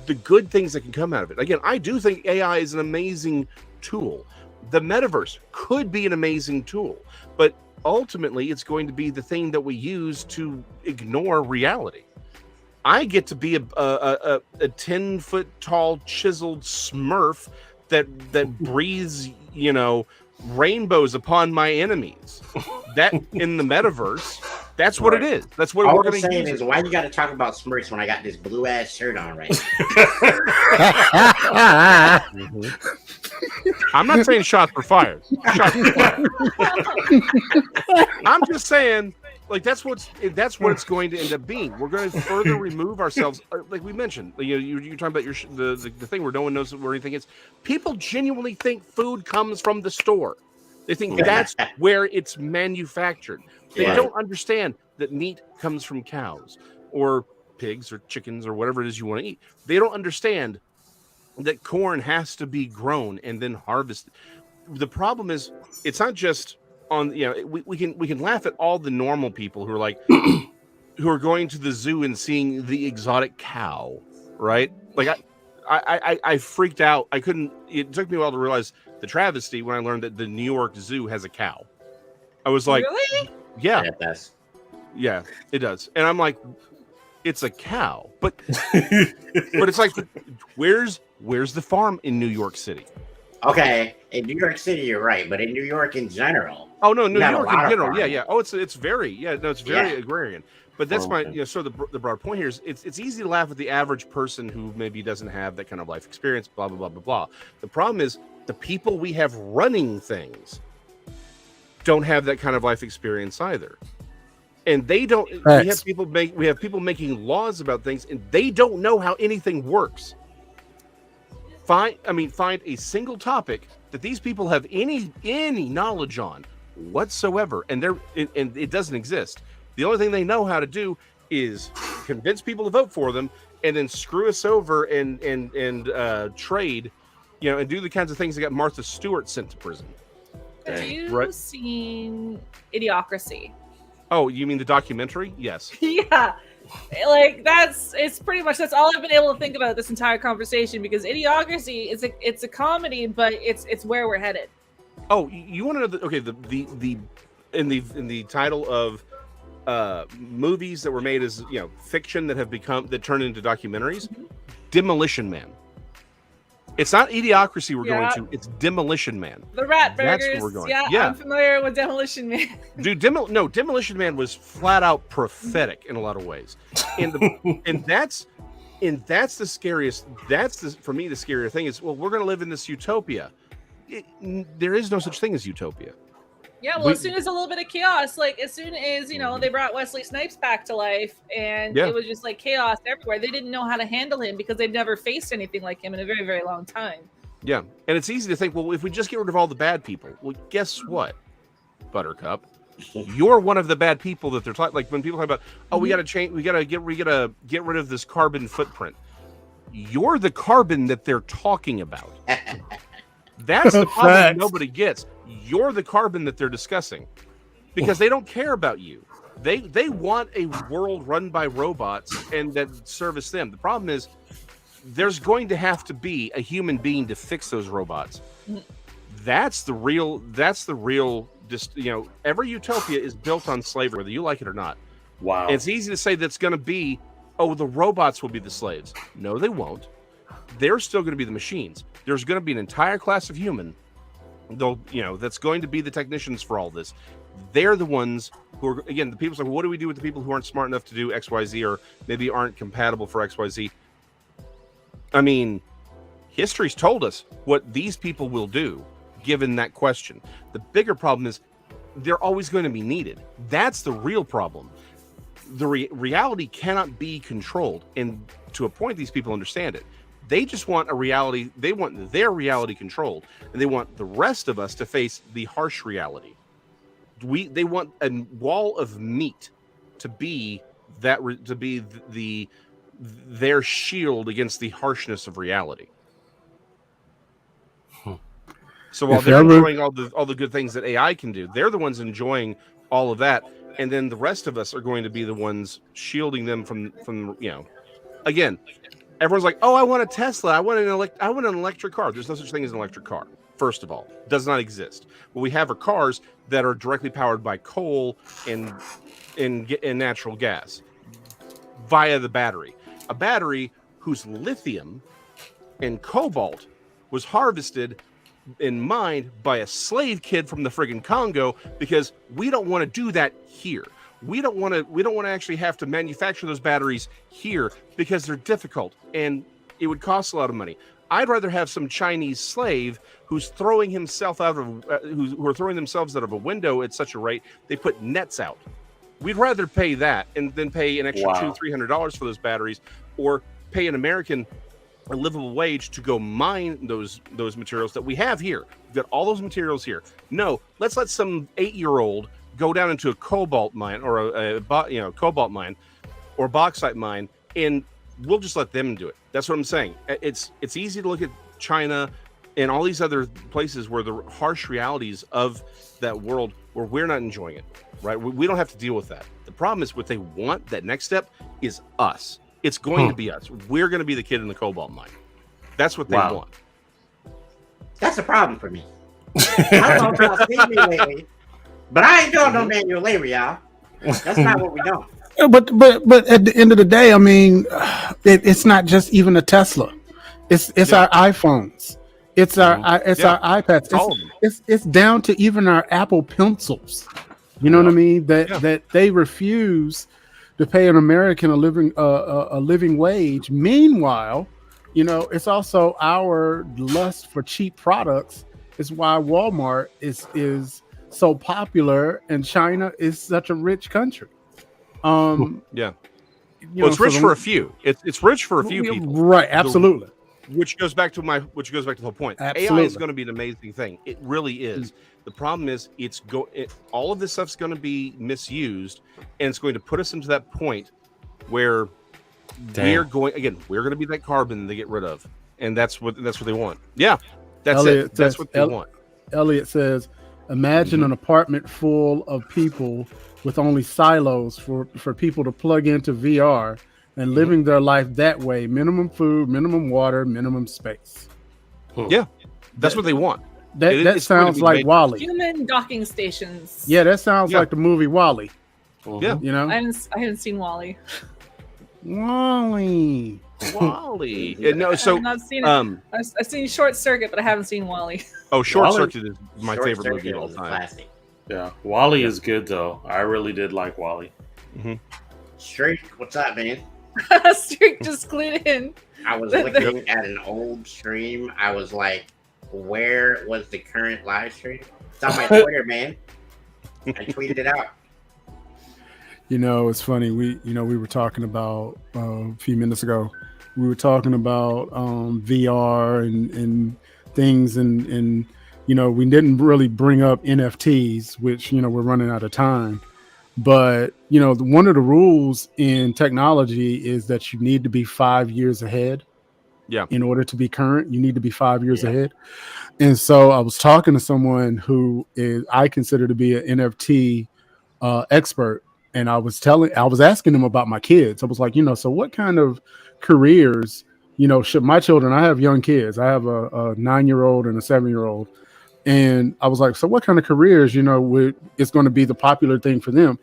the good things that can come out of it. Again, I do think AI is an amazing tool. The metaverse could be an amazing tool, but ultimately it's going to be the thing that we use to ignore reality. I get to be a 10-foot tall chiseled Smurf that breathes, rainbows upon my enemies. That in the metaverse, that's what it is. That's what we're going to use. Is why you got to talk about Smurfs when I got this blue ass shirt on right now. I'm not saying shots were fired. I'm just saying, like, that's what it's going to end up being. We're going to further remove ourselves, like we mentioned. You're talking about the thing where no one knows where anything is. People genuinely think food comes from the store. They think that's where it's manufactured. They don't understand that meat comes from cows or pigs or chickens or whatever it is you want to eat. They don't understand that corn has to be grown and then harvested. The problem is, it's not just on, we can laugh at all the normal people who are like, who are going to the zoo and seeing the exotic cow, right? Like I freaked out. I couldn't. It took me a while to realize the travesty when I learned that the New York Zoo has a cow. I was like, really? yeah, It does. yeah, it does. And I'm like, it's a cow, but but it's like, where's the farm in New York City? Okay, in New York City, you're right, but in New York in general. Oh no, New got a York lot in of general, yeah, farming. yeah. Oh, it's very, yeah, no, it's very Yeah. agrarian. But that's my, Okay. you know, so the broad point here is it's easy to laugh at the average person who maybe doesn't have that kind of life experience, blah blah blah blah blah. The problem is the people we have running things don't have that kind of life experience either, and they don't. Facts. We have people making laws about things, and they don't know how anything works. Find a single topic that these people have any knowledge on whatsoever, and it doesn't exist. The only thing they know how to do is convince people to vote for them, and then screw us over and trade, you know, and do the kinds of things that got Martha Stewart sent to prison. Have you Right. seen Idiocracy? Oh, you mean the documentary? Yes. Yeah. Like it's pretty much that's all I've been able to think about this entire conversation, because Idiocracy it's a comedy, but it's where we're headed. Oh, you want to know in the title of movies that were made as, you know, fiction that turned into documentaries, Demolition Man. It's not Idiocracy we're going to, it's Demolition Man. The Rat That's Burgers. where we're going. Yeah, Yeah. I'm familiar with Demolition Man. Dude, Demolition Man was flat out prophetic in a lot of ways, and that's the scariest. For me the scarier thing is, well, we're going to live in this utopia. There is no such thing as utopia. Yeah, well, as soon as a little bit of chaos, like as soon as, you know, they brought Wesley Snipes back to life, and Yeah. it was just like chaos everywhere. They didn't know how to handle him because they've never faced anything like him in a very, very long time. Yeah, and it's easy to think, well, if we just get rid of all the bad people, well, guess what, Buttercup, you're one of the bad people that they're talking. Like when people talk about, oh, we got to change, we got to get rid of this carbon footprint. You're the carbon that they're talking about. That's the problem that Facts. nobody gets. You're the carbon that they're discussing, because they don't care about you. They want a world run by robots and that service them. The problem is there's going to have to be a human being to fix those robots. That's the real just, you know, every utopia is built on slavery, whether you like it or not. Wow. And it's easy to say that's going to be, oh, the robots will be the slaves. No, they won't. They're still going to be the machines. There's going to be an entire class of human, though, you know, that's going to be the technicians for all this. They're the ones who are, again, the people's like, well, what do we do with the people who aren't smart enough to do XYZ, or maybe aren't compatible for XYZ? I mean, history's told us what these people will do given that question. The bigger problem is they're always going to be needed. That's the real problem. The reality cannot be controlled, and to a point, these people understand it. They just want a reality. They want their reality controlled, and they want the rest of us to face the harsh reality. They want a wall of meat to be their shield against the harshness of reality. So while they're enjoying all the good things that AI can do, they're the ones enjoying all of that, and then the rest of us are going to be the ones shielding them from you know. Again, everyone's like, "Oh, I want a Tesla. I want an electric car." There's no such thing as an electric car. First of all, it does not exist. What we have are cars that are directly powered by coal and natural gas via the battery. A battery whose lithium and cobalt was harvested and mined by a slave kid from the friggin' Congo, because we don't want to do that here. We don't want to actually have to manufacture those batteries here because they're difficult and it would cost a lot of money. I'd rather have some Chinese slave who's throwing himself out of who are throwing themselves out of a window at such a rate they put nets out. We'd rather pay that and then pay an extra $200-300 for those batteries, or pay an American a livable wage to go mine those materials that we have here. We've got all those materials here. No, let's let some 8-year-old go down into a cobalt mine or a cobalt mine or bauxite mine, and we'll just let them do it. That's what I'm saying. It's easy to look at China and all these other places where the harsh realities of that world where we're not enjoying it, right? We don't have to deal with that. The problem is what they want, that next step, is us. It's going to be us. We're going to be the kid in the cobalt mine. That's what they want. That's a problem for me. I don't know if y'all seen me lately, but I ain't doing no manual labor, y'all. That's not what we do. But at the end of the day, I mean, it's not just even a Tesla. It's our iPhones. It's our iPads. It's down to even our Apple pencils. You know what I mean? That they refuse to pay an American a living wage. Meanwhile, you know, it's also our lust for cheap products. Is why Walmart is so popular and China is such a rich country. Well, it's rich for a few. It's rich for a few people. Right, absolutely. Which goes back to the whole point. Absolutely. AI is going to be an amazing thing. It really is. The problem is all of this stuff's going to be misused, and it's going to put us into that point where we're going to be that carbon they get rid of, and that's what they want. Yeah, that's it. That's what they want. Elliot says, imagine an apartment full of people with only silos for people to plug into VR and living their life that way. Minimum food, minimum water, minimum space. Yeah, that's what they want. That sounds like WALL-E. Human docking stations. Yeah, that sounds like the movie WALL-E. Yeah, you know, I haven't seen WALL-E. WALL-E. Yeah, no, so I've not seen it. I've seen Short Circuit, but I haven't seen WALL-E. Oh, Short Circuit is my favorite movie of all time. Classic. Yeah, WALL-E is good though. I really did like WALL-E. Streak, what's up, man? Streak just clued in. I was looking at an old stream. I was like, where was the current live stream? It's on my Twitter, man. I tweeted it out. You know, it's funny. We were talking about a few minutes ago. We were talking about VR and things, and you know, we didn't really bring up NFTs, which, you know, we're running out of time. But, you know, one of the rules in technology is that you need to be 5 years ahead. Yeah. In order to be current, you need to be 5 years ahead. And so I was talking to someone who I consider to be an NFT expert. And I was asking them about my kids. I was like, you know, so what kind of careers, you know, should my children, I have young kids. I have a 9-year-old and a 7-year-old. And I was like, so what kind of careers, you know, it's going to be the popular thing for them?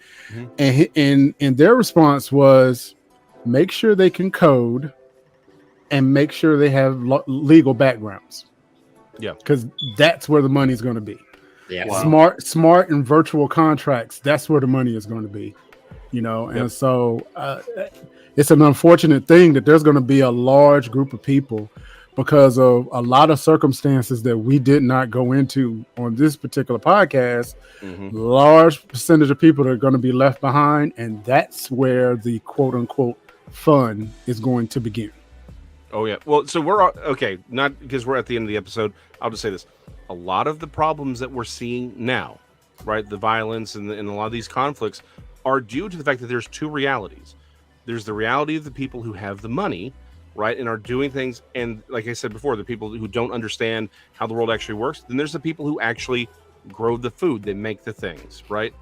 And their response was, make sure they can code and make sure they have legal backgrounds. Yeah. Because that's where the money's going to be. Yeah. Wow. Smart and virtual contracts. That's where the money is going to be, you know? And so it's an unfortunate thing that there's going to be a large group of people, because of a lot of circumstances that we did not go into on this particular podcast. Large percentage of people are going to be left behind. And that's where the quote unquote fun is going to begin. Oh yeah. Well, so we're okay. Not because we're at the end of the episode. I'll just say this. A lot of the problems that we're seeing now, right? The violence and a lot of these conflicts are due to the fact that there's two realities. There's the reality of the people who have the money, right, and are doing things. And like I said before, the people who don't understand how the world actually works. Then there's the people who actually grow the food. They make the things, right?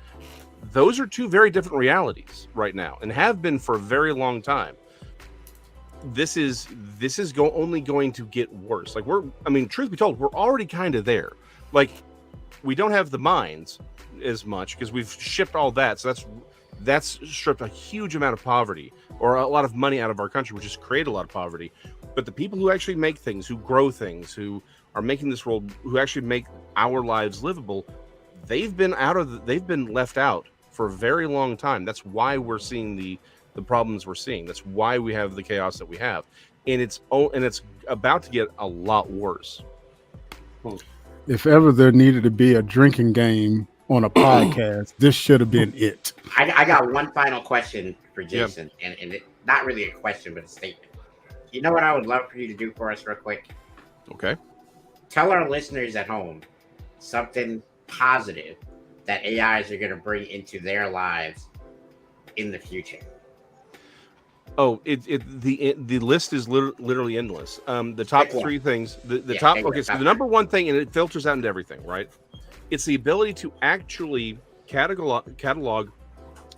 Those are two very different realities right now, and have been for a very long time. This is only going to get worse. Like truth be told, we're already kind of there. Like, we don't have the mines as much because we've shipped all that. So that's stripped a huge amount of poverty, or a lot of money out of our country, which has created a lot of poverty. But the people who actually make things, who grow things, who are making this world, who actually make our lives livable, they've been left out for a very long time. That's why we're seeing the problems we're seeing. That's why we have the chaos that we have, and it's about to get a lot worse. If ever there needed to be a drinking game on a podcast, this should have been it. I got one final question for Jason, and it, not really a question, but a statement. You know what I would love for you to do for us real quick? Okay. Tell our listeners at home something positive that AIs are going to bring into their lives in the future. Oh, the list is literally endless. The top three things. The top. Okay, so the number one thing, and it filters out into everything, right? It's the ability to actually catalog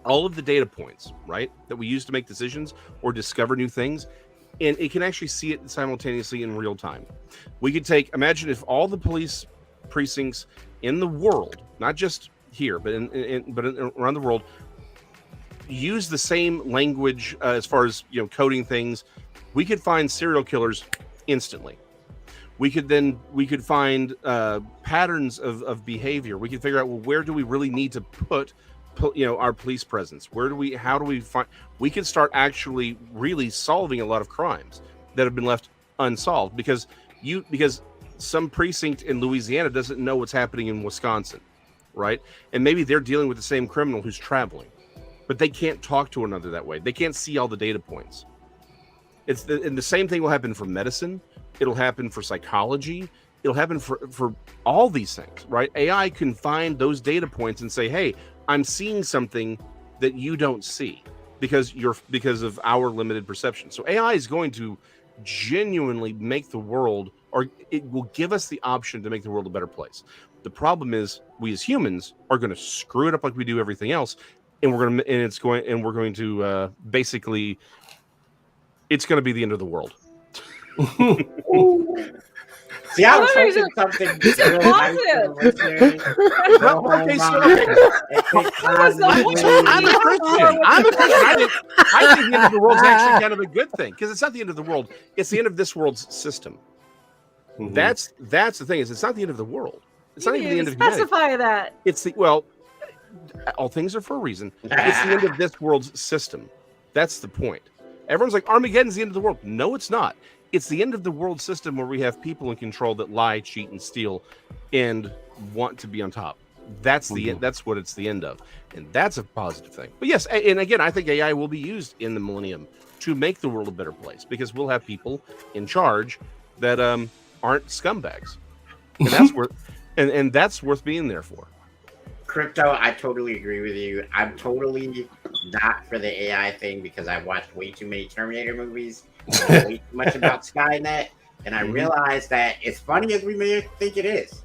all of the data points, right, that we use to make decisions or discover new things, and it can actually see it simultaneously in real time. We could imagine if all the police precincts in the world, not just here, but around the world, use the same language as far as coding things, we could find serial killers instantly. We could find patterns of behavior. We could figure out, well, where do we really need to put our police presence? How do we find? We could start actually really solving a lot of crimes that have been left unsolved because some precinct in Louisiana doesn't know what's happening in Wisconsin, right? And maybe they're dealing with the same criminal who's traveling, but they can't talk to one another that way. They can't see all the data points. And the same thing will happen for medicine. It'll happen for psychology. It'll happen for all these things, right? AI can find those data points and say, hey, I'm seeing something that you don't see because of our limited perception. So AI is going to genuinely make the world, or it will give us the option to make the world a better place. The problem is we as humans are going to screw it up like we do everything else, and we're going to basically, it's going to be the end of the world. See, I was hoping something really nice I'm a Christian. I think the end of the world is actually kind of a good thing because it's not the end of the world. It's the end of this world's system. Mm-hmm. That's the thing. It's not the end of the world. It's not even the end of humanity. Specify that. All things are for a reason. It's the end of this world's system. That's the point. Everyone's like, Armageddon's the end of the world. No, it's not. It's the end of the world system where we have people in control that lie, cheat, and steal, and want to be on top. That's the end. That's what it's the end of, and that's a positive thing. But yes, and again, I think AI will be used in the millennium to make the world a better place because we'll have people in charge that aren't scumbags, and that's worth being there for. Crypto, I totally agree with you. I'm totally not for the AI thing because I've watched way too many Terminator movies, way too much about Skynet, and I realized that as funny as we may think it is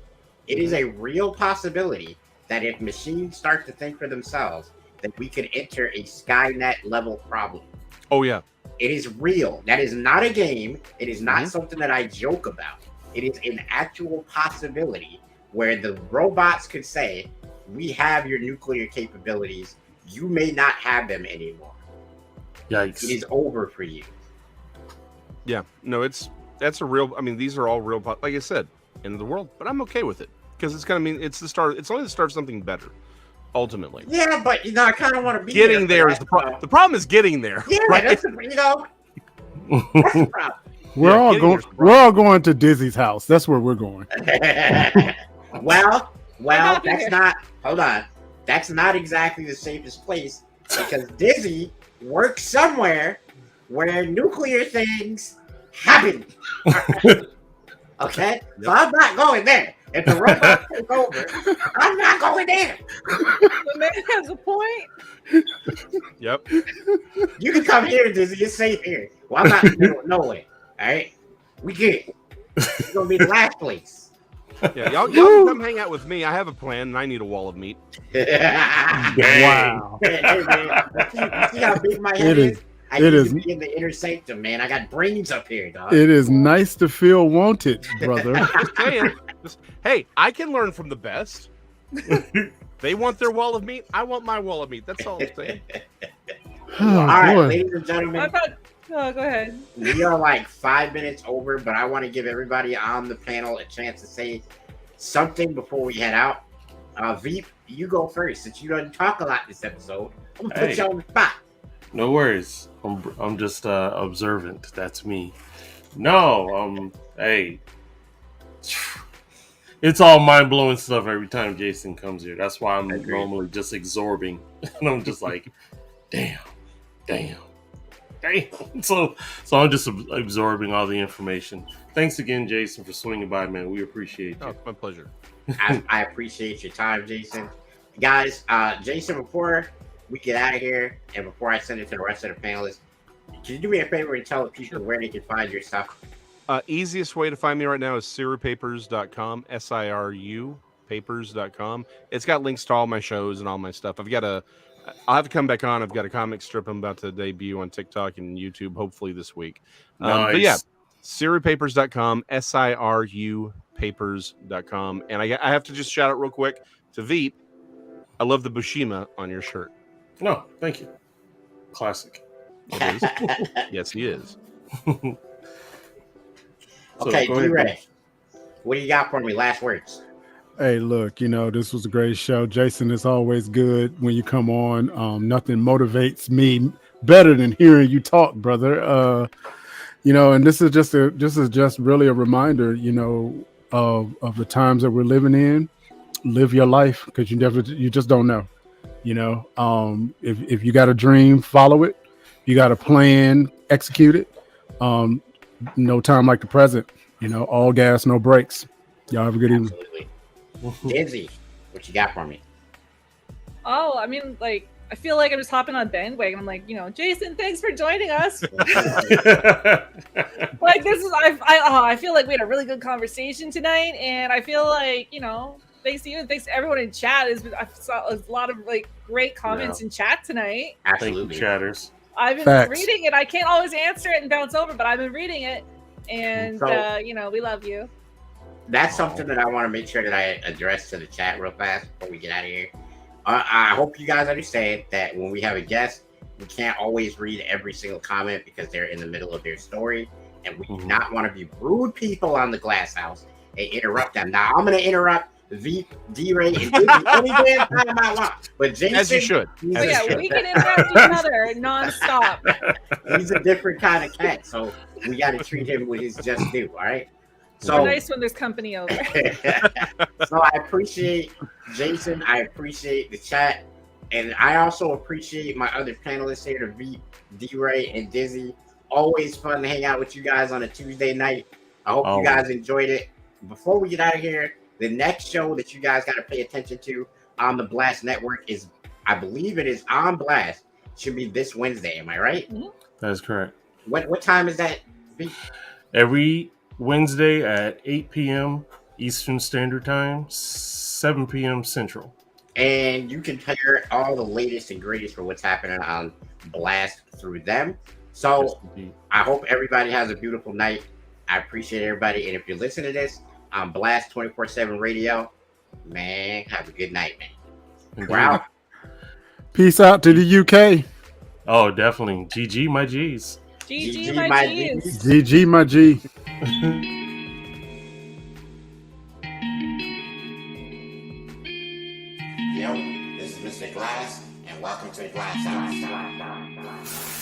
a real possibility that if machines start to think for themselves, that we could enter a Skynet level problem. Oh yeah. It is real. That is not a game. It is not something that I joke about. It is an actual possibility where the robots could say, we have your nuclear capabilities. You may not have them anymore. Yikes. It is over for you. Yeah. No, that's a real, these are all real, like I said, end of the world, but I'm okay with it because it's going to mean it's the start. It's only the start of something better, ultimately. Yeah, but I kind of want to be getting there is the problem. The problem is getting there. Yeah, right? That's that's the problem. We're all going to Dizzy's house. That's where we're going. Well, that's not. Hold on. That's not exactly the safest place because Dizzy works somewhere where nuclear things happen. Okay, so I'm not going there. If the robot take over, I'm not going there. The man has a point. Yep. You can come here, Dizzy. It's safe here. Well, I'm not in the middle of nowhere. All right, we good. It's gonna be the last place. Yeah, y'all can come hang out with me. I have a plan, and I need a wall of meat. Wow. Hey, man. You see how big my head is? I need to be in the inner sanctum, man. I got brains up here, dog. It is nice to feel wanted, brother. Just saying. Hey, I can learn from the best. They want their wall of meat. I want my wall of meat. That's all I'm saying. All right, ladies and gentlemen. Go ahead. We are like 5 minutes over, but I want to give everybody on the panel a chance to say something before we head out. Veep, you go first. Since you didn't talk a lot this episode, I'm going to put you on the spot. No worries. I'm just observant. That's me. No, hey. It's all mind-blowing stuff every time Jason comes here. That's why I'm normally just absorbing. And I'm just like, damn. So I'm just absorbing all the information. Thanks again, Jason, for swinging by, man. We appreciate you. Oh, my pleasure. I appreciate your time, Jason. Guys, Jason, before we get out of here and before I send it to the rest of the panelists, can you do me a favor and tell the people where they can find your stuff? Easiest way to find me right now is sirupapers.com, SIRU papers.com. It's got links to all my shows and all my stuff. I've got I'll have to come back on. I've got a comic strip I'm about to debut on TikTok and YouTube, hopefully this week. Nice. But yeah, sirupapers.com, SIRU papers.com. And I have to just shout out real quick to Veep. I love the Bushima on your shirt. No, thank you. Classic. It is. Yes, he is. Okay, D-Ray, what do you got for me? Last words. Hey, look, this was a great show. Jason, it's always good when you come on. Nothing motivates me better than hearing you talk, brother. And this is just really a reminder, of the times that we're living in. Live your life, because you just don't know. If you got a dream, follow it. You got a plan, execute it. No time like the present. All gas, no brakes. Y'all have a good evening. Dizzy, what you got for me? Oh, I mean, I feel like I'm just hopping on bandwagon. I'm like, Jason, thanks for joining us. This is, I feel like we had a really good conversation tonight, and I feel like, thanks to you and thanks to everyone in chat. I saw a lot of great comments in chat tonight. Absolutely, thank you, chatters. I've been reading it. I can't always answer it and bounce over, but I've been reading it, and we love you. That's something that I want to make sure that I address to the chat real fast before we get out of here. I hope you guys understand that when we have a guest, we can't always read every single comment because they're in the middle of their story, and we do not want to be rude people on the Glass House and interrupt them. Now, I'm going to interrupt V, D-Ray, and Dizzy any damn time I want. But Jason, as you should. We can interrupt each other nonstop. He's a different kind of cat, so we got to treat him with his just due. All right. So nice when there's company over. So I appreciate Jason. I appreciate the chat, and I also appreciate my other panelists here, the V, D-Ray, and Dizzy. Always fun to hang out with you guys on a Tuesday night. I hope you guys enjoyed it. Before we get out of here, the next show that you guys got to pay attention to on the Blast Network is, I believe it is on Blast. Should be this Wednesday. Am I right? Mm-hmm. That is correct. What time is that? Every Wednesday at 8 p.m. Eastern Standard Time, 7 p.m. Central. And you can hear all the latest and greatest for what's happening on Blast through them. So I hope everybody has a beautiful night. I appreciate everybody. And if you listen to this on Blast 24/7 Radio, man, have a good night, man. We're out. Peace out to the UK. Oh, definitely. GG, my G's. GG, my G's. GG, my G. Yo, this is Mr. Glass, and welcome to the Glass House.